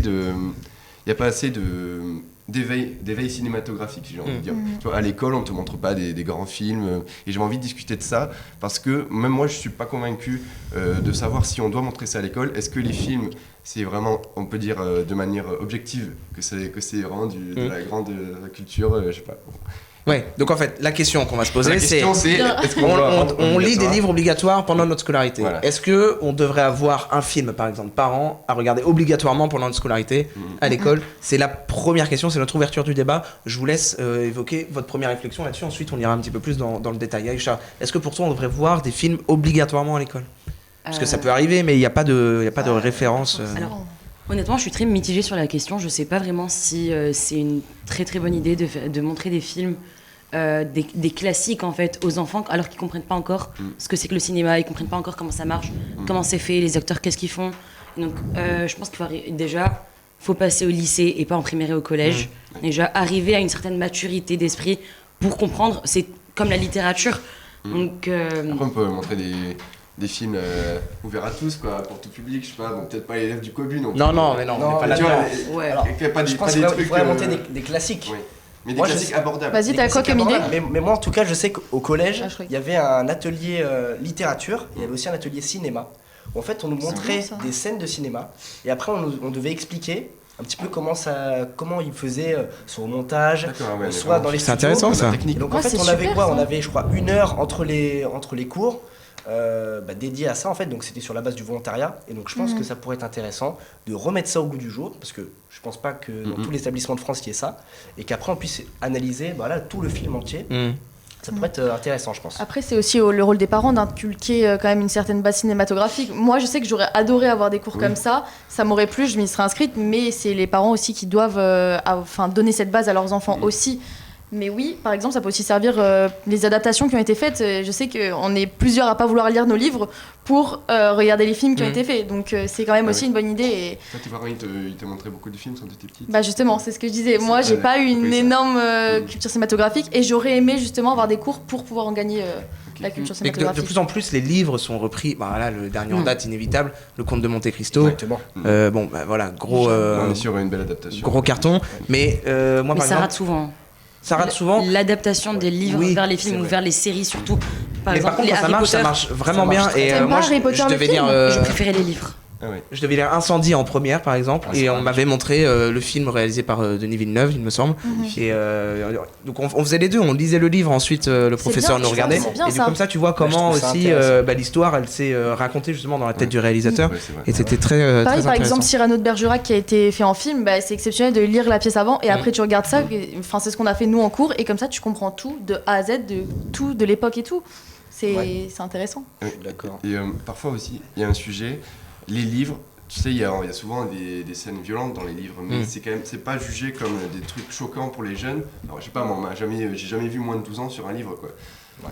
d'éveil cinématographique, si j'ai envie de dire. Tu vois, à l'école, on te montre pas des grands films, et j'ai envie de discuter de ça, parce que même moi, je suis pas convaincu de savoir si on doit montrer ça à l'école. Est-ce que les films, c'est vraiment, on peut dire de manière objective, que c'est vraiment de la grande culture, je sais pas. Ouais, donc en fait, la question qu'on va se poser, La c'est question, c'est est-ce qu'on doit rendre on lit des obligatoire livres obligatoires pendant notre scolarité. Voilà. Est-ce que on devrait avoir un film, par exemple, par an, à regarder obligatoirement pendant notre scolarité à l'école? C'est la première question, c'est notre ouverture du débat. Je vous laisse évoquer votre première réflexion là-dessus. Ensuite, on ira un petit peu plus dans le détail. Aïcha, est-ce que pour toi, on devrait voir des films obligatoirement à l'école? Parce que ça peut arriver, mais il n'y a pas de référence. Alors, honnêtement, je suis très mitigée sur la question. Je sais pas vraiment si c'est une très très bonne idée de montrer des films, des classiques en fait, aux enfants, alors qu'ils comprennent pas encore ce que c'est que le cinéma, ils comprennent pas encore comment ça marche, comment c'est fait, les acteurs, qu'est-ce qu'ils font. Donc, je pense qu'il faut déjà, faut passer au lycée et pas en primaire et au collège. Déjà, arriver à une certaine maturité d'esprit pour comprendre. C'est comme la littérature. Donc, Après, on peut montrer des films ouverts à tous, quoi, pour tout public, je sais pas, bon, peut-être pas les élèves du Cobu non plus. Non, mais non, on n'est pas mais tu vois, là-dedans. ouais. Alors, pas des je pense pas des qu'il trucs, faudrait monter des classiques. oui. Mais des Moi, je classiques sais- abordables. Vas-y, t'as quoi comme idée? Mais moi, en tout cas, je sais qu'au collège, Ah, je croyais. il y avait un atelier littérature, il y avait aussi un atelier cinéma. Où en fait, on nous montrait bon, ça. des scènes de cinéma, et après, on devait expliquer un petit peu comment il faisait soit au montage, D'accord, ouais, soit dans les C'est studios. intéressant, ça. La technique. Et donc Ouais, en fait, c'est on avait super, quoi? ça. On avait, je crois, 1 heure entre les cours. Dédié à ça en fait, donc c'était sur la base du volontariat, et donc je pense que ça pourrait être intéressant de remettre ça au goût du jour, parce que je pense pas que dans tous les établissements de France il y ait ça, et qu'après on puisse analyser tout le film entier. Ça pourrait être intéressant, je pense. Après, c'est aussi le rôle des parents d'inculquer quand même une certaine base cinématographique. Moi, je sais que j'aurais adoré avoir des cours comme ça m'aurait plu, je m'y serais inscrite, mais c'est les parents aussi qui doivent donner cette base à leurs enfants aussi. Mais oui, par exemple, ça peut aussi servir les adaptations qui ont été faites. Je sais qu'on est plusieurs à pas vouloir lire nos livres pour regarder les films qui ont été faits. Donc c'est quand même aussi une bonne idée. Et Toi, tes parents, ils te montraient beaucoup de films quand t'étais petite. bah justement, c'est ce que je disais. Moi, j'ai Ouais, pas eu une oui, ça. énorme culture cinématographique et j'aurais aimé justement avoir des cours pour pouvoir en gagner la culture Et que de cinématographique. plus en plus, les livres sont repris. Bah, voilà, le dernier en date, inévitable, Le Comte de Monte Cristo. Exactement. Bon, bah, voilà, On est sur une belle adaptation. gros carton. Mais moi, Mais par ça rate exemple, souvent. ça rate souvent. L'adaptation des livres Oui, vers les c'est films ou vrai. vers les séries surtout. Par Mais exemple, par contre, les quand ça Harry marche, ça Potter, marche vraiment ça marche bien. très Et bien. T'aimes moi, pas Harry Potter, je le devais film lire. je préférais les livres. Ah ouais. Je devais lire Incendie en première, par exemple, Ah, c'est et on vrai. m'avait montré le film réalisé par Denis Villeneuve, il me semble. Et donc on faisait les deux, on lisait le livre, ensuite le professeur bien, nous je regardait. trouve que c'est bien, Et du ça. coup, comme ça, tu vois comment je trouve ça aussi intéressant. l'histoire, elle s'est racontée justement dans la tête du réalisateur. Ouais, c'est vrai. Et c'était très, Pareil, très par intéressant. exemple, Cyrano de Bergerac qui a été fait en film, bah, c'est exceptionnel de lire la pièce avant et après tu regardes ça. Enfin, c'est ce qu'on a fait nous en cours et comme ça tu comprends tout de A à Z, de tout, de l'époque et tout. C'est intéressant. Oui. D'accord. Et parfois aussi, il y a un sujet, les livres, tu sais, il y a souvent des scènes violentes dans les livres, mais c'est pas jugé comme des trucs choquants pour les jeunes. Alors, je sais pas, moi, j'ai jamais vu moins de 12 ans sur un livre, quoi. Ouais.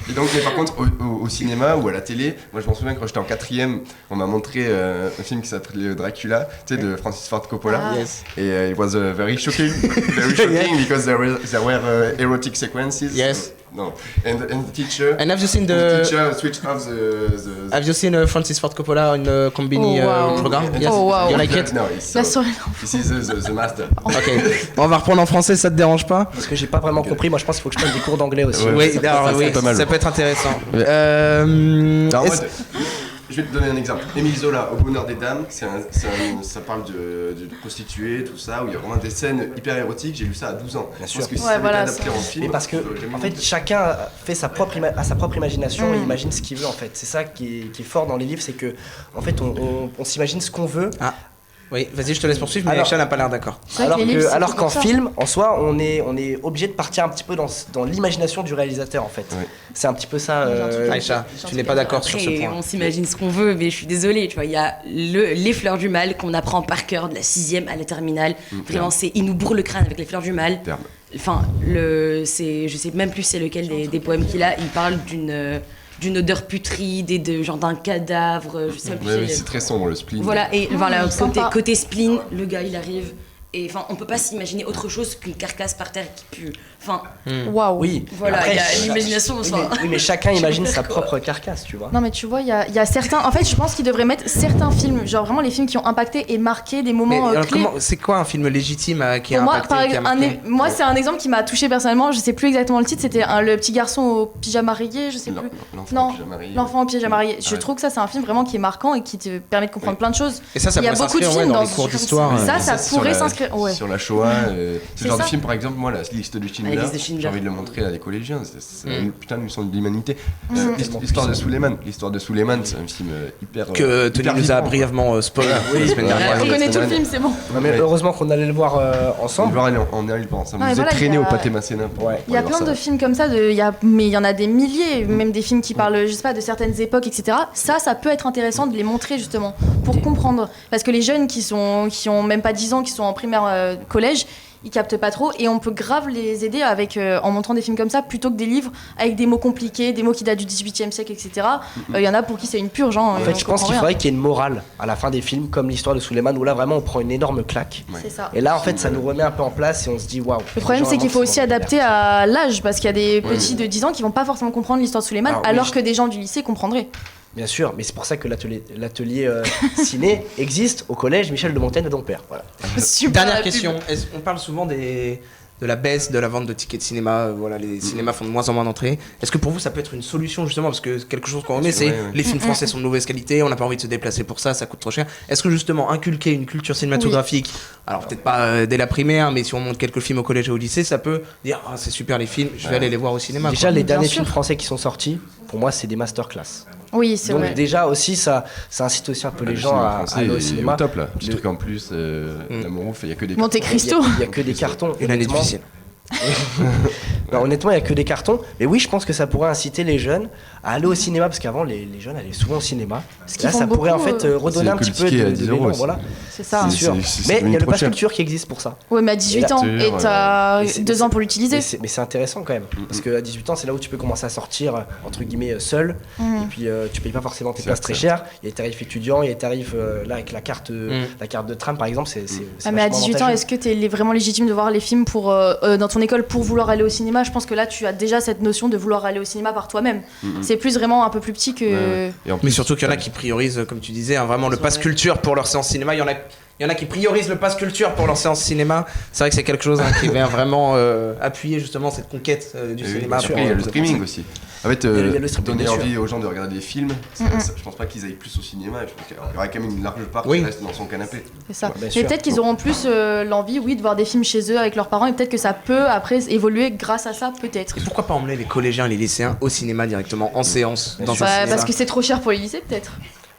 et donc, mais par contre, au cinéma ou à la télé, moi je m'en souviens quand j'étais en 4ème, on m'a montré un film qui s'appelait Dracula, tu sais, de Francis Ford Coppola. Et it was very shocking because there were erotic sequences. Yes. No. And the teacher. And have you seen the teacher switched off the Have you seen Francis Ford Coppola in the Combini program? Yes. Oh wow. You like it? No, La soirée. this is the master. Ok. On va reprendre en français, ça te dérange pas? Parce que j'ai pas vraiment compris, moi je pense qu'il faut que je prenne des cours d'anglais aussi. Ouais. Oui, c'est pas mal. ça peut être intéressant. En mode, je vais te donner un exemple. Émile Zola, Au bonheur des dames, ça parle de prostituées, tout ça, où il y a vraiment des scènes hyper érotiques. J'ai lu ça à 12 ans. Bien sûr. Parce que si Ouais, ça avait voilà, été adapté en film. Mais parce que, en fait, chacun fait sa propre imagination et imagine ce qu'il veut, en fait. C'est ça qui est fort dans les livres, c'est que, en fait, on s'imagine ce qu'on veut. Oui, vas-y, je te laisse poursuivre, mais Alors- Aïcha n'a pas l'air d'accord. C'est vrai que les livres, c'est Alors pour qu'en ça. film, en soi, on est obligé de partir un petit peu dans l'imagination du réalisateur, en fait. Ouais. C'est un petit peu ça. Aïcha, tu n'es pas d'accord sur ce Après, point. on s'imagine ce qu'on veut, mais je suis désolée, tu vois, il y a les fleurs du mal qu'on apprend par cœur de la 6e à la terminale. Vraiment, il nous bourre le crâne avec les fleurs du mal. Terme. Enfin, je sais même plus c'est lequel des poèmes qu'il a. Il parle d'une odeur putride et genre d'un cadavre, je sais même plus. Ouais, c'est très sombre le spleen. Voilà, et voilà, sympa. côté spleen, le gars il arrive. Et enfin, on peut pas s'imaginer autre chose qu'une carcasse par terre qui pue. Enfin, Waouh. Oui. voilà, Après, il y a l'imagination. Oui, mais chacun imagine sa propre carcasse, tu vois. Non mais tu vois, il y a certains... En fait, je pense qu'ils devraient mettre certains films, genre vraiment les films qui ont impacté et marqué des Mais moments alors, clés. c'est quoi un film légitime qui a Pour moi, impacté, qui a marqué? moi c'est un exemple qui m'a touché personnellement, je sais plus exactement le titre, c'était le petit garçon au pyjama rayé, je sais plus. Non, L'enfant au pyjama rayé. Je trouve que ça c'est un film vraiment qui est marquant et qui te permet de comprendre plein de choses. Et ça Il y a pourrait beaucoup de s'inscrire films dans dans les ce cours genre. d'histoire. Ça sur pourrait la- s'inscrire. Ouais. Sur la Shoah, c'est C'est le genre de ça. film, par exemple, moi, la liste de Schindler, La liste de Schindler. j'ai envie de le montrer à des collégiens. C'est une putain de leçon de l'humanité. L'histoire de Suleiman, c'est un film hyper. Que Tony hyper nous a vivant, brièvement spoilé la semaine Ouais. dernière. On connaît tout le film, c'est bon. Non, mais heureusement qu'on allait le voir ensemble. On est allé le voir ensemble. Ouais, Vous êtes voilà, traînés il y a- au Pâté Masséna. Ouais. Il y a plein de films comme ça, mais il y en a des milliers, même des films qui parlent, je sais pas, de certaines époques, etc. Ça peut être intéressant de les montrer justement pour comprendre. Parce que les jeunes qui ont même pas 10 ans, qui sont en primaire, collège, ils captent pas trop et on peut grave les aider en montrant des films comme ça plutôt que des livres avec des mots compliqués, des mots qui datent du 18e siècle, etc. Il y en a pour qui c'est une purge. En fait, je pense qu'il faudrait qu'il y ait une morale à la fin des films, comme l'histoire de Suleiman, où là vraiment on prend une énorme claque. C'est ça. Et là, en fait, ça nous remet un peu en place et on se dit waouh. Le problème, c'est qu'il faut aussi adapter à l'âge, parce qu'il y a des petits de 10 ans qui vont pas forcément comprendre l'histoire de Suleiman, alors que des gens du lycée comprendraient. Bien sûr, mais c'est pour ça que l'atelier ciné existe au collège Michel de Montaigne de Dompère. Voilà. Super Dernière la pub. question. On parle souvent de la baisse de la vente de tickets de cinéma. Voilà, les cinémas font de moins en moins d'entrées. Est-ce que pour vous, ça peut être une solution justement? Parce que quelque chose qu'on remet, c'est les films français sont de mauvaise qualité, on n'a pas envie de se déplacer pour ça coûte trop cher. Est-ce que justement, inculquer une culture cinématographique, alors peut-être pas dès la primaire, mais si on montre quelques films au collège et au lycée, ça peut dire ah, c'est super les films, je vais aller les voir au cinéma. Déjà, quoi. les Bien derniers sûr. films français qui sont sortis, pour moi, c'est des masterclass. Oui, c'est Donc vrai. déjà aussi, ça incite aussi un peu les gens à aller au cinéma. Au top là. Petit Le- truc en plus, l'amour, il y a que des. Monte Cristo. Il y a que des cartons. Une année honnêtement. difficile. Non, honnêtement, il n'y a que des cartons. Mais oui, je pense que ça pourrait inciter les jeunes à aller au cinéma, parce qu'avant, les jeunes allaient souvent au cinéma. Ce Et qu'ils là, font ça pourrait en beaucoup, fait redonner C'est un que petit le peu ticket à de 10 l'élan, euros aussi. Voilà. C'est ça. C'est sûr. c'est Mais il y a devenu le trop pass cher. culture qui existe pour ça. Ouais, mais à 18 ans, et culture, t'as Mais c'est- 2 ans pour l'utiliser. Mais c'est intéressant quand même. Parce qu'à 18 ans, c'est là où tu peux commencer à sortir, entre guillemets, seul. Et puis, tu payes pas forcément tes places très chères. Il y a les tarifs étudiants, il y a les tarifs, là, avec la carte de tram, par exemple. C'est Ah, mais à vachement 18 ans, avantageux. est-ce que t'es vraiment légitime de voir les films dans ton école pour vouloir aller au cinéma? Je pense que là, tu as déjà cette notion de vouloir aller au cinéma par toi-même. C'est plus vraiment un peu plus petit que... Ouais. Et en Mais plus, surtout qu'il y en a qui priorisent, comme tu disais, vraiment le pass culture pour leur séance cinéma. Il y en a qui priorisent le pass culture pour leur séance cinéma. C'est vrai que c'est quelque chose qui vient vraiment appuyer justement cette conquête du Et oui, cinéma. bien sûr, pour- il y a le streaming aussi. En fait, Il y a le streaming, donner bien sûr. envie aux gens de regarder des films, je pense pas qu'ils aillent plus au cinéma. Je pense qu'il y aura quand même une large part Oui. qui reste dans son canapé. C'est ça. Ouais, bien Mais sûr. peut-être qu'ils auront plus l'envie, oui, de voir des films chez eux avec leurs parents et peut-être que ça peut après évoluer grâce à ça, peut-être. Et pourquoi pas emmener les collégiens et les lycéens au cinéma directement, en séance, dans un Bah, cinéma parce que c'est trop cher pour les lycées, peut-être.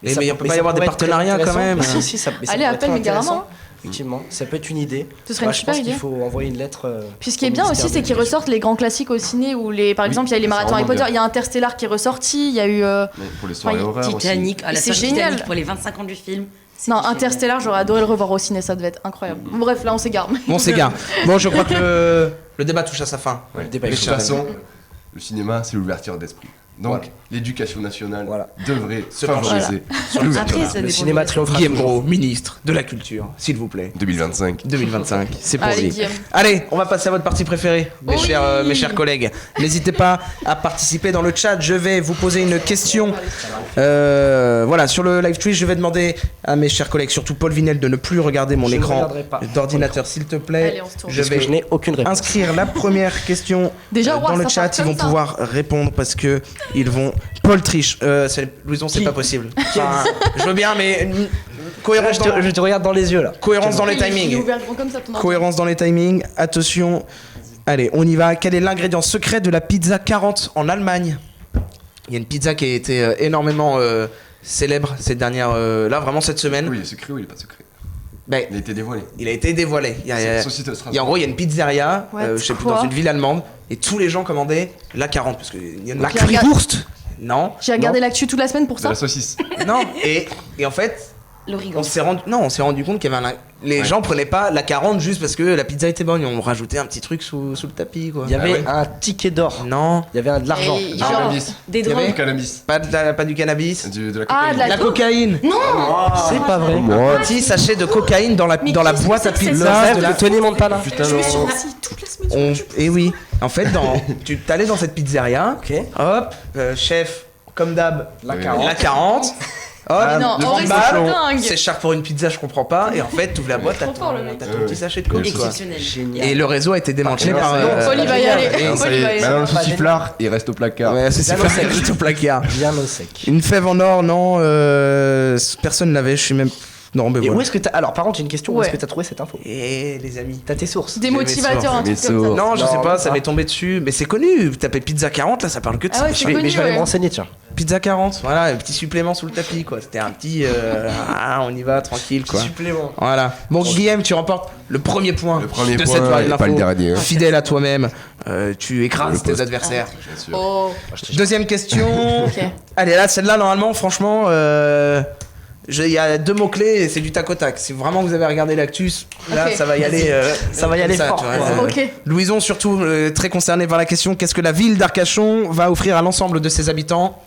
Mais il peut pas y avoir des partenariats quand même. Si, ça Allez, appelle Mégarama. Effectivement, ça peut être une idée. Ce serait une Je super pense qu'il idée. faut envoyer une lettre. Puis ce qui est bien aussi, c'est qu'ils ressortent les grands classiques au ciné, où par exemple, il y a les marathons Harry Potter, il y a Interstellar qui est ressorti, il y a eu. Mais pour les soirées Enfin, horreurs aussi. Titanic, à la C'est sortie génial. Titanic pour les 25 ans du film. Non, Interstellar, j'aurais adoré le revoir au ciné, ça devait être incroyable. Bon, bref, là on s'égare. Bon, c'est gars. Bon, je crois que le débat touche à sa fin. Ouais. Débat De est toute chaud. façon, le cinéma, c'est l'ouverture d'esprit. Donc, Voilà. l'éducation nationale Voilà. devrait Se favoriser l'ouverture Après, d'esprit. ça Le dépend cinéma des- triomphera. Guillaume Gros, ministre de la Culture, s'il vous plaît. 2025. 2025, c'est pour Allez, lui. Guillaume. Allez, on va passer à votre partie préférée, mes, Oui. mes chers collègues. N'hésitez pas à participer dans le chat. Je vais vous poser une question. Voilà, sur le live Twitch, je vais demander à mes chers collègues, surtout Paul Vinel, de ne plus regarder mon Je ne écran regarderai pas. d'ordinateur, s'il te plaît. Allez, on se tourne. Je Parce que je vais n'ai aucune réponse. inscrire la première question Déjà, dans ouais, le ça chat. part Ils comme vont ça. pouvoir répondre parce que ils vont. Paul triche. Louison, c'est Qui pas possible. Enfin, je veux bien, mais cohérence dans, Je te regarde dans les yeux là. cohérence dans les Il est timings. ouvert grand comme ça, ton Cohérence dans les timings. Attention. Allez, on y va. Quel est l'ingrédient secret de la pizza 40 en Allemagne? Il y a une pizza qui a été énormément célèbre ces dernières. Là, vraiment cette semaine. Oui, il est secret ou il est pas secret? Ben, Il a été dévoilé. il a été dévoilé. Saucisse de Strasbourg. En gros, il y a une pizzeria, Ouais, je sais plus, quoi dans une ville allemande, et tous les gens commandaient la 40 parce qu'il y en a La currywurst. Non. J'ai regardé l'actu toute la semaine pour De ça. la saucisse. Non. Et en fait, L'origan. on s'est rendu compte qu'il y avait les gens prenaient pas la 40 juste parce que la pizza était bonne. Ils ont rajouté un petit truc sous le tapis, quoi. Il y avait ouais. un ticket d'or. Non. Il y avait de l'argent. Et Du genre, cannabis. des Il y avait- drogues. Du cannabis. Pas du cannabis. De la Ah, cocaïne. de la La cocaïne. C'est pas vrai. Petit sachet de cocaïne dans la Mais dans la qu'est-ce que boîte à c'est que pizza. ça Rêve de la- de Tony Montana. Putain, Je me suis non. assise toute la semaine. Et oui. En fait, tu t'allais dans cette pizzeria. Ok. Hop, chef, comme d'hab, La 40. la 40. Hop, Mais non, le en vrai, c'est 30 balles. dingue. C'est cher pour une pizza, je comprends pas. Et en fait, tu ouvres la boîte, t'as Trop fort, le mec. ton petit sachet de coke, quoi. Exceptionnel. Génial. Et le réseau a été démantelé Par par. contre, Paul, il va y aller. et- Paul, Ça il y va y est, aller. maintenant le Pas sauciflard, il reste au placard. Ouais, c'est super au placard. Bien au sec. Une fève en or, non, personne l'avait, je suis même. Non, mais Et où voilà. est-ce que t'as. Alors, par contre, j'ai une question. Où Ouais. est-ce que t'as trouvé cette info? Et les amis. T'as tes sources. Des J'ai mes motivateurs, un sources, truc mes comme ça. Non, je Non, sais pas, même ça pas. m'est tombé dessus. Mais c'est connu, vous tapez pizza 40, là, ça parle que de Ah ça. ouais, c'est Mais connu, je vais aller ouais. me renseigner, tiens. Pizza 40, voilà, un petit supplément sous le tapis, quoi. C'était un petit. On y va, tranquille, quoi. Supplément. Voilà. Bon, Guillaume, tu remportes le premier point Le premier de point cette soirée de et pas l'info. le dernier, hein. Fidèle à toi-même, tu écrases Le tes poste. adversaires. Bien sûr. Oh, Deuxième question. ok. Allez, là, celle-là, normalement, franchement, il y a deux mots-clés et c'est du tac au tac. Si vraiment vous avez regardé l'actus, là, Ok. ça va y aller. Ça va y comme aller fort, tu vois, quoi. Ok. Louison, surtout très concerné par la question qu'est-ce que la ville d'Arcachon va offrir à l'ensemble de ses habitants?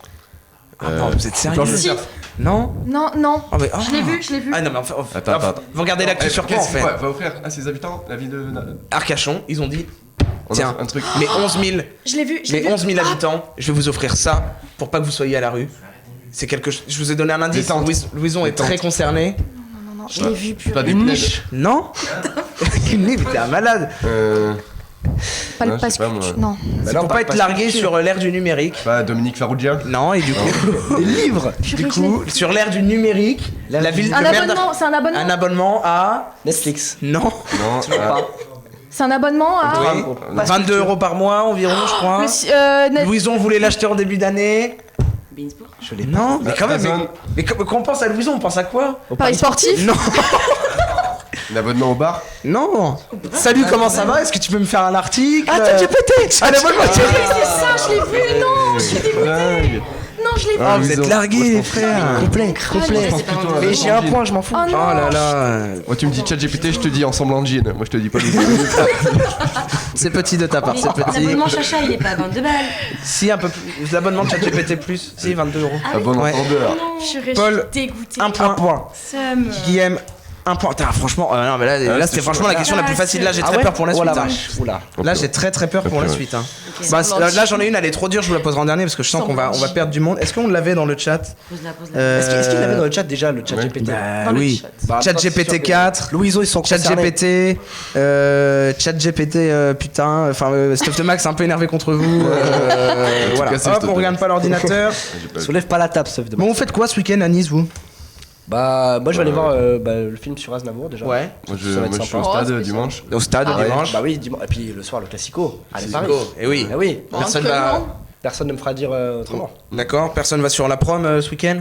Ah non, vous êtes sérieux? Si. Non? Non, non. Ah, mais- Je l'ai vu, je l'ai vu. Ah non, mais enfin, Attends. vous regardez l'actu sur quoi en fait? Va offrir à ses habitants la ville de. Arcachon, ils ont dit On tiens, a un truc. mais 11 000, Je l'ai vu, je l'ai mais vu. 11 000 habitants, je vais vous offrir ça pour pas que vous soyez à la rue. C'est quelque chose. Je vous ai donné un indice. Détente. Louison est très concerné. Non, non, je l'ai vu, Pas purée. des Une plaies. niche? Non? Une niche, mais t'es un malade. Pas le Non, je passe sais pas, moi. culture. Non. C'est pour pas être largué sur l'ère du numérique. Pas Dominique Farrugia. Non, et du coup, Des livres. Purée, du je l'ai coup, vu. sur l'ère du numérique, la ville Un le maire abonnement, c'est un abonnement. un abonnement à. Netflix. Non. Non, C'est un abonnement à. Oui. 22 € par mois environ, je crois. Louison voulait l'acheter en début d'année. Beansport. Je l'ai Non, mais quand même. Amazon. Mais quand on pense à Louison, on pense à quoi? Paris sportif. Non, l'abonnement au bar. non. Salut, comment ça va? Est-ce que tu peux me faire un article? Ah, t'as GPT. Ah, l'abonnement C'est ça, je l'ai vu. Non, je suis dégoûtée. Dingue. Non, je l'ai vu. Ah, vous Louison. êtes largués, les frères. Complet, complet. c'est pas plutôt vendu. Mais j'ai un point, je m'en fous. Oh Oh non. là là. Moi, tu me dis ChatGPT, je te dis ensemble en jean. Moi, je te dis pas Louison. C'est petit de ta part, c'est petit. L'abonnement Chacha, il est pas à 22 balles. Si, un peu plus. L'abonnement de ChatGPT Plus, si, 22 €. Un bon Ouais. entendeur. Purée, Paul, je suis dégoûtée. Un point. Seum. Guillaume, un point. Putain, franchement, non, mais là, c'était c'était franchement chaud. la question la plus facile. Là, j'ai très peur pour la Oh suite. la hein. vache. Oula. Là, j'ai très peur pour la Ouais. suite. Hein. Ok. Bah, là, j'en ai une, elle est trop dure, je vous la poserai en dernier parce que je sens qu'on va perdre du monde. Est-ce qu'on l'avait dans le chat? Pose-la, pose-la. Est-ce qu'il l'avait dans le chat déjà, le chat Ouais. GPT? Bah Dans le oui. chat. Bah, Chat c'est sûr GPT que- 4, Louison, ils sont Chat concernés. GPT, Chat GPT, putain, enfin, Stuff de Max un peu énervé contre vous. Voilà. cas, c'est Hop, Stuff on de regarde Max. pas l'ordinateur. Soulève pas la table, sauf de. Bon, vous faites quoi ce week-end à Nice, vous? Bah, moi je vais aller voir le film sur Aznavour déjà. Ouais. Moi, Ça va être je suis sympa. au stade spécial. dimanche. Au stade, Ah ouais, dimanche. Bah oui, dimanche. Et puis le soir, le classico. Allez, Paris. Et oui. Ah oui. Personne va. Personne ne me fera dire autrement. D'accord, personne va sur la prom ce week-end?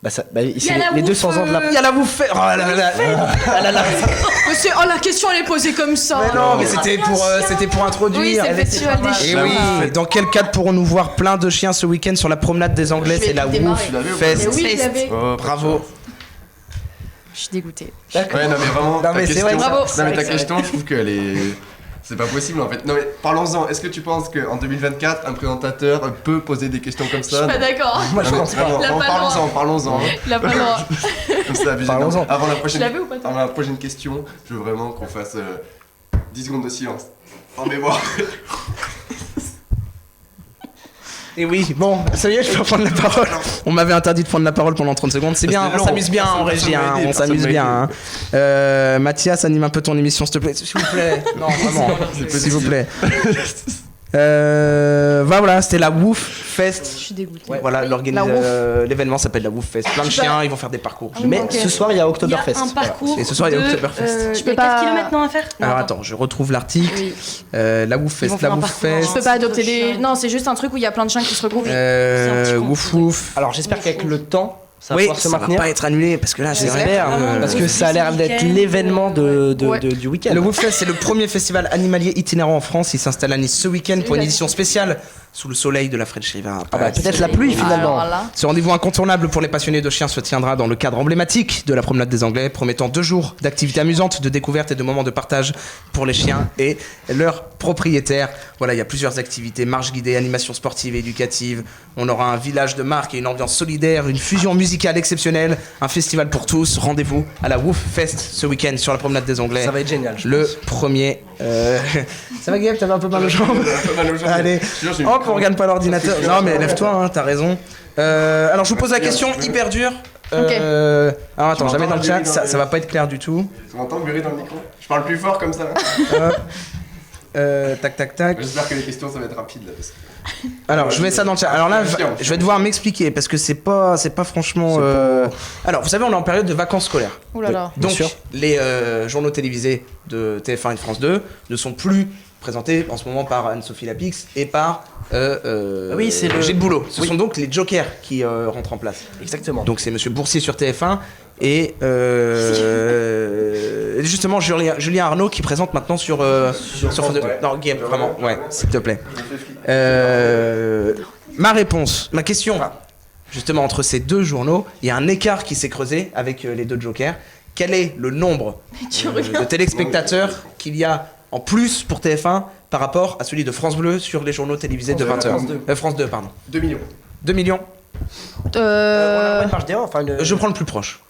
y a la les bouffe, 200 ans de la. Il y a la bouffe. Oh là là là. Mais la question elle est posée comme ça. Mais non, mais c'était pour introduire. Oui, c'est le festival des Et chiens. oui, dans quel cadre pourrons-nous voir plein de chiens ce week-end sur la promenade des Anglais? C'est la Woof Fest. Mais oui, je l'avais. Oh, Bravo. Je suis dégoûtée. Ouais, non mais vraiment, Non, ta mais c'est question, vrai, bravo. non, mais ta question, je trouve qu'elle est... C'est pas possible en fait. Non mais parlons-en, est-ce que tu penses qu'en 2024, un présentateur peut poser des questions comme Je suis ça? pas d'accord. Moi, je Non, mais pense pas. vraiment, Il a pas le droit. parlons-en. Il a pas le droit. Comme ça, abusé. Parlons-en. Non, Avant la Je prochaine, l'avais ou pas toi avant la prochaine question, je veux vraiment qu'on fasse 10 secondes de silence. En mémoire. Et oui, bon, ça y est, je peux prendre la parole. On m'avait interdit de prendre la parole pendant 30 secondes. C'est bien, C'était on long. s'amuse bien en Personne régie, m'a hein, aidé, on personne s'amuse m'a bien. Hein. Mathias, anime un peu ton émission, s'il te plaît. S'il vous plaît. Non, vraiment, s'il vous plaît. Voilà, c'était la Woof Fest. Je suis dégoûtée. Voilà, La Woof. l'événement s'appelle la Woof Fest. Plein de chiens, ils vont faire des parcours. Ah, Mais ok. ce soir, il y a Il y a Oktoberfest. un parcours. Et ce soir, il y a de, Oktoberfest. Je peux il y a 4 pas. kilomètres non à faire. Alors attends, je retrouve l'article. Oui. La Woof Ils vont Fest, la faire un Woof parcours. Fest. Je peux pas adopter de des. chiens. Non, c'est juste un truc où il y a plein de chiens qui se regroupent. c'est un petit Wouf concours. Wouf. Alors j'espère qu'avec le temps, ça va Oui, pouvoir se ça va maintenir. pas être annulé parce que là, c'est vrai. J'espère, parce que ça a l'air d'être l'événement du week-end. Le Woof Fest, c'est le premier festival animalier itinérant en France. Il s'installe à Nice ce week-end pour une édition spéciale sous le soleil de la French River. Ah bah, peut-être la pluie finalement. Alors là. Ce rendez-vous incontournable pour les passionnés de chiens se tiendra dans le cadre emblématique de la promenade des Anglais, promettant 2 jours d'activités amusantes, de découvertes et de moments de partage pour les chiens et leurs propriétaires. Voilà, il y a plusieurs activités, marches guidées, animations sportives et éducatives. On aura un village de marque et une ambiance solidaire, une fusion musicale exceptionnelle, un festival pour tous. Rendez-vous à la Woof Fest ce week-end sur la promenade des Anglais. Ça va être génial. je Le pense. premier. Ça va, Gaël, t'avais un peu mal aux jambes. Allez, j'ai une hop, on regarde pas l'ordinateur. Non, mais lève-toi, hein, t'as raison. Alors, je vous pose la question hyper dure. Alors, attends, Tu jamais dans le m'entends chat, gueuler dans ça va pas être clair du tout. Tu m'entends gueuler dans le micro? Je parle plus fort comme ça. Hop. Tac, tac, tac. J'espère que les questions ça va être rapide là. Parce que... Alors, je mets ça dans le chat. Alors là, je vais devoir m'expliquer parce que c'est pas franchement. Alors, vous savez, on est en période de vacances scolaires. Ouh là là. Donc, sûr. les journaux télévisés de TF1 et de France 2 ne sont plus présentés en ce moment par Anne-Sophie Lapix et par Oui, c'est le- Gilles Boulot. Ce Oui. sont donc les jokers qui rentrent en place. Exactement. Donc, c'est Monsieur Boursier sur TF1 et justement Julien Arnaud qui présente maintenant sur France 2. Non, Game, vraiment, ouais, s'il te plaît. Ma réponse, ma question, justement, entre ces 2 journaux, il y a un écart qui s'est creusé avec les 2 jokers. Quel est le nombre de téléspectateurs qu'il y a en plus pour TF1 par rapport à celui de France Bleu sur les journaux télévisés de 20h? France 2, pardon. 2 millions. 2 millions. On a une marge d'erreur, enfin, Je prends le plus proche.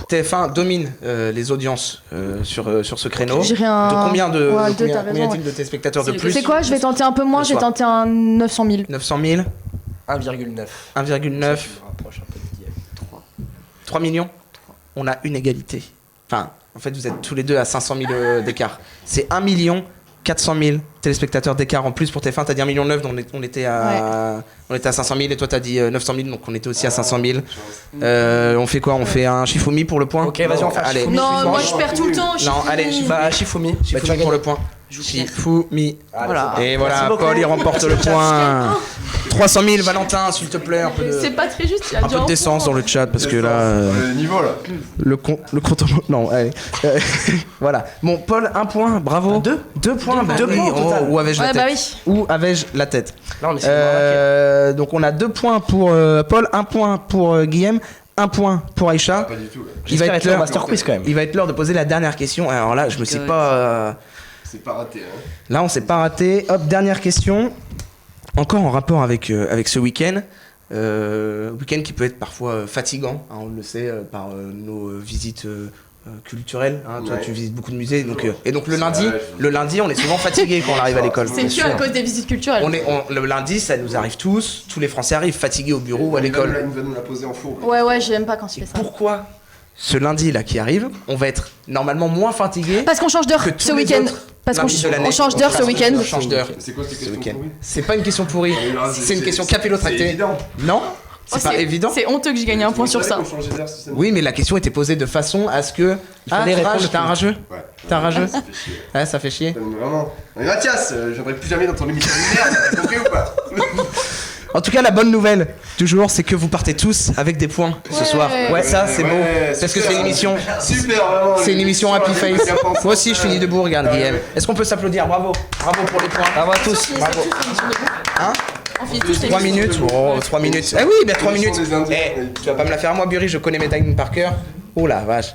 TF1 domine les audiences sur ce créneau. J'ai rien. De combien de Ouais, de deux, combien, t'as combien raison, y a-t-il de téléspectateurs de C'est le plus? C'est quoi? Je vais tenter un peu moins, Le je vais soir. tenter un 900 000. 900 000, 1,9. 1,9, Je me rapproche un peu de Guillaume. 3 millions. On a une égalité. Enfin, en fait, vous êtes tous les deux à 500 000 d'écart. C'est 1 400 000 téléspectateurs d'écart en plus pour TF1. T'as dit 1,9 million, donc on était à 500 000 et toi t'as dit 900 000, donc on était aussi à 500 000. On fait quoi? On fait un Shifumi pour le point? Ok, vas-y, on fait un Allez. Shifumi. Non, moi je non, perds tout le temps. Non, allez, Bah, Shifumi. Shifumi Bah, tu as pour le gagné. point. Shifumi. Voilà. Et voilà, Merci beaucoup. Paul il remporte le point. 300 000, Valentin, s'il te plaît, un peu C'est de, pas très juste, il y a un peu de décence dans le chat parce que là, Le niveau là. le compte. Non, allez. Voilà. Bon, Paul, 1 point, bravo. 2 points, bah 2 oui. points au total. Où avais-je la Ouais, tête? bah oui. Où avais-je la tête? Là, on est sur le Donc on a 2 points pour Paul, 1 point pour Guillaume, 1 point pour Aïcha. Pas du tout. Là. Il va J'espère être être au l'heure. Master Quiz quand même. Il va être l'heure de poser la dernière question. Alors là, je me suis pas. C'est pas raté. Hein. Là, on s'est pas raté. Hop, dernière question. Encore en rapport avec ce week-end. Week-end qui peut être parfois fatigant, hein, on le sait, par nos visites culturelles. Hein. Toi, Ouais. tu visites beaucoup de musées. Donc, et donc le C'est lundi, vrai, on est souvent fatigué quand on arrive à l'école. C'est que à cause des visites culturelles. Le lundi, ça nous arrive tous. Tous les Français arrivent fatigués au bureau ou à l'école. Il va nous la poser en four. Ouais, j'aime pas quand tu fais ça. Pourquoi ce lundi là qui arrive, on va être normalement moins fatigué Parce qu'on change d'heure que tous ce les week-end. autres Parce qu'on lundis de l'année. on change d'heure ce week-end. On change d'heure. C'est quoi cette Ce question week-end. pourrie? C'est pas une question pourrie, c'est une question capillotractée. évident. Non, Oh, c'est pas évident. C'est honteux que j'ai gagné un point sur ça. On changeait d'heure, c'est ça. Oui, mais la question était posée de façon à ce que. fallait répondre t'es un rageux. Ouais. T'es un rageux. Ça fait chier. Ouais, ça fait chier. Vraiment. Mais Mathias, je viendrai plus jamais dans ton émission de merde, t'as compris ou pas? En tout cas, la bonne nouvelle du jour, c'est que vous partez tous avec des points ce soir. Ouais, ça, c'est beau. Parce que c'est une émission. Super, vraiment. C'est une émission Happy Face. Moi aussi, je finis debout, regarde, Guillaume. Est-ce qu'on peut s'applaudir? Bravo. Bravo pour les points. Bravo à tous. Bravo. Hein? On finit tous 3 minutes. Oh, 3 minutes. Eh oui, ben 3 minutes. Eh, tu vas pas me la faire à moi, Burry, je connais mes timings par cœur. Oh la vache.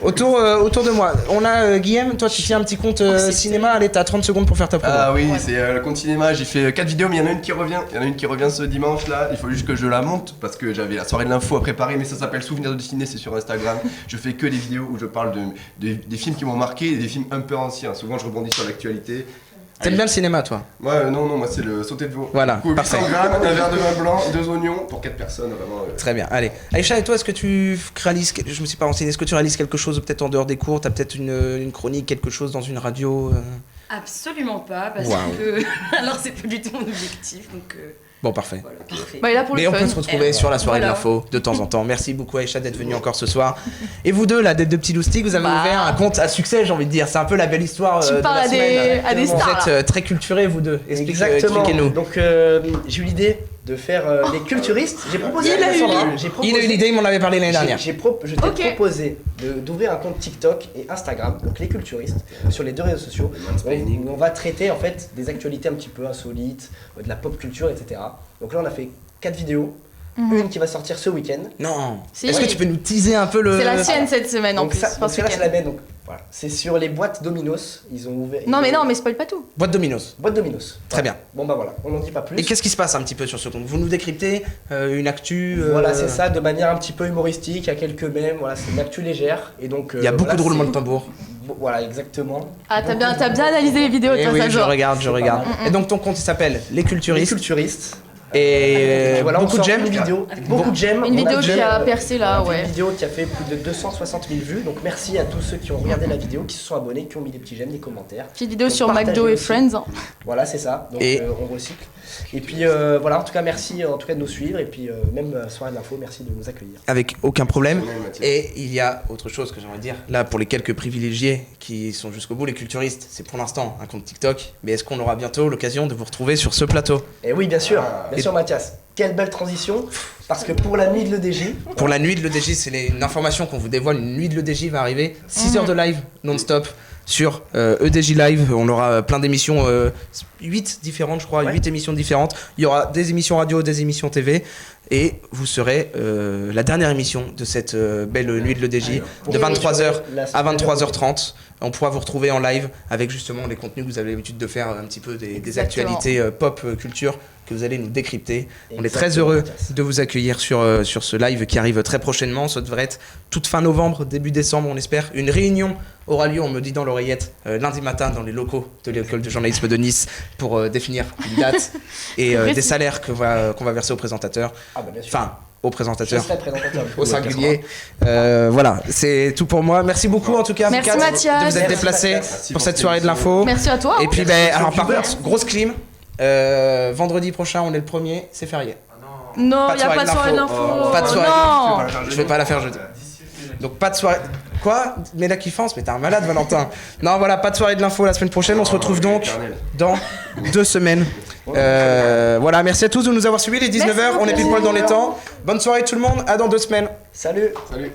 Autour de moi, on a Guillaume, toi tu tiens un petit compte cinéma, allez, t'as 30 secondes pour faire ta promo. Ah oui, c'est le compte cinéma, j'ai fait 4 vidéos, mais il y en a une qui revient. Il y en a une qui revient ce dimanche là, il faut juste que je la monte parce que j'avais la soirée de l'info à préparer, mais ça s'appelle Souvenirs de ciné, c'est sur Instagram. Je fais que des vidéos où je parle des films qui m'ont marqué et des films un peu anciens. Souvent je rebondis sur l'actualité. T'aimes bien le cinéma, toi? Ouais, non, moi c'est le sauté de veau. Voilà, Du coup, 800 parfait. grammes, un verre de vin blanc, 2 oignons pour 4 personnes, vraiment. Très bien, allez. Aïcha, et toi, est-ce que tu réalises, je me suis pas renseigné, est-ce que tu réalises quelque chose peut-être en dehors des cours? T'as peut-être une chronique, quelque chose dans une radio Absolument pas, parce Waouh. que. Alors, c'est pas du tout mon objectif, donc. Bon, parfait. Voilà, parfait. Bah, il est là pour Mais le on fun. peut se retrouver sur la soirée Voilà. de l'info de temps en temps. Merci beaucoup Aïcha d'être venue encore ce soir. Et vous deux, là, des deux petits loustiques, vous avez Bah. ouvert un compte à succès, j'ai envie de dire. C'est un peu la belle histoire Tu de parles la à des- semaine. à des Vous stars, êtes là. très culturés, vous deux. Exactement. Expliquez-nous. Donc j'ai eu l'idée de faire les culturistes. J'ai proposé Il à a eu Alexandra, l'idée. j'ai Il proposé- a eu l'idée, il m'en avait parlé l'année dernière. Je t'ai Ok. proposé d'ouvrir un compte TikTok et Instagram, donc les culturistes, sur les deux réseaux sociaux, où on va traiter en fait des actualités un petit peu insolites, de la pop culture, etc. Donc là on a fait 4 vidéos, une qui va sortir ce week-end. Non. Si. Est-ce que tu peux nous teaser un peu le. C'est la sienne cette semaine en Donc plus. ça, enfin, donc ce là je week-end. la mets donc voilà. C'est sur les boîtes Domino's, ils ont ouvert. Non mais spoil pas tout. Boîte Dominos. Boîte Domino's. Très Voilà. bien. Bon bah voilà, on n'en dit pas plus. Et qu'est-ce qui se passe un petit peu sur ce compte? Vous nous décryptez une actu Voilà, c'est ça, de manière un petit peu humoristique, il y a quelques mèmes, voilà, c'est une actu légère. Et donc, Il y a beaucoup voilà, de roulements c'est- de tambour. Voilà, exactement. Ah t'as bien analysé les vidéos de Eh toute oui, façon. je regarde. C'est pas mal. Et donc ton compte il s'appelle Les Les Culturistes. culturistes. Et Voilà, on beaucoup de sort j'aime. une vidéo, beaucoup de j'aime. Une On vidéo a qui j'aime, a percé là, Une ouais. vidéo qui a fait plus de 260 000 vues. Donc merci à tous ceux qui ont regardé la vidéo, qui se sont abonnés, qui ont mis des petits j'aime, des commentaires. Petite vidéo Donc, sur partagez McDo et aussi. Friends. Voilà, c'est ça. Donc Et- on recycle. Et puis voilà, en tout cas merci en tout cas de nous suivre. Et puis même Soirée de l'info, merci de nous accueillir. Avec aucun problème. Personnel, Mathieu. Et il y a autre chose que j'aimerais dire. Là, pour les quelques privilégiés qui sont jusqu'au bout, les culturistes, c'est pour l'instant un compte TikTok. Mais est-ce qu'on aura bientôt l'occasion de vous retrouver sur ce plateau? Et oui, bien sûr, Et- Mathias. Quelle belle transition. Parce que pour la nuit de l'EDJ, Pour la nuit de l'EDJ, c'est une information qu'on vous dévoile. Une nuit de l'EDJ va arriver. 6 heures de live non-stop sur EDJ Live. On aura plein d'émissions, 8 différentes, je crois, Ouais. 8 émissions différentes. Il y aura des émissions radio, des émissions TV. Et vous serez la dernière émission de cette belle nuit de l'EDJ, de 23h à 23h30. On pourra vous retrouver en live avec justement les contenus que vous avez l'habitude de faire, un petit peu des Exactement. actualités pop culture que vous allez nous décrypter. On est très Exactement, heureux Mathias. de vous accueillir sur ce live qui arrive très prochainement. Ça devrait être toute fin novembre, début décembre, on espère. Une réunion aura lieu, on me dit dans l'oreillette, lundi matin dans les locaux de l'école de journalisme de Nice pour définir une date et des salaires qu'on va verser aux présentateurs. Ah bah bien sûr. Enfin, aux je présentateurs. serai présentateur. du coup, Au singulier. Voilà, c'est tout pour moi. Merci beaucoup en tout cas, Merci, vous quatre, Mathias. de vous être Merci, déplacés Mathias. pour cette soirée de l'info. Merci à toi. Et puis, Merci, alors par super. contre, grosse clim. Vendredi prochain, on est le 1er, c'est férié. Non, Pas de y a soirée pas de soirée de d'info. l'info. Pas de soirée Non. Je vais pas la faire jeudi. Donc pas de soirée. Quoi? Mais la kiffance, mais t'es un malade, Valentin. Non, voilà, pas de soirée de l'info la semaine prochaine. On se retrouve donc dans 2 semaines. Voilà, merci à tous de nous avoir suivis. Les 19h, on est pile poil dans les temps. Bonne soirée tout le monde. À dans 2 semaines. Salut. Salut.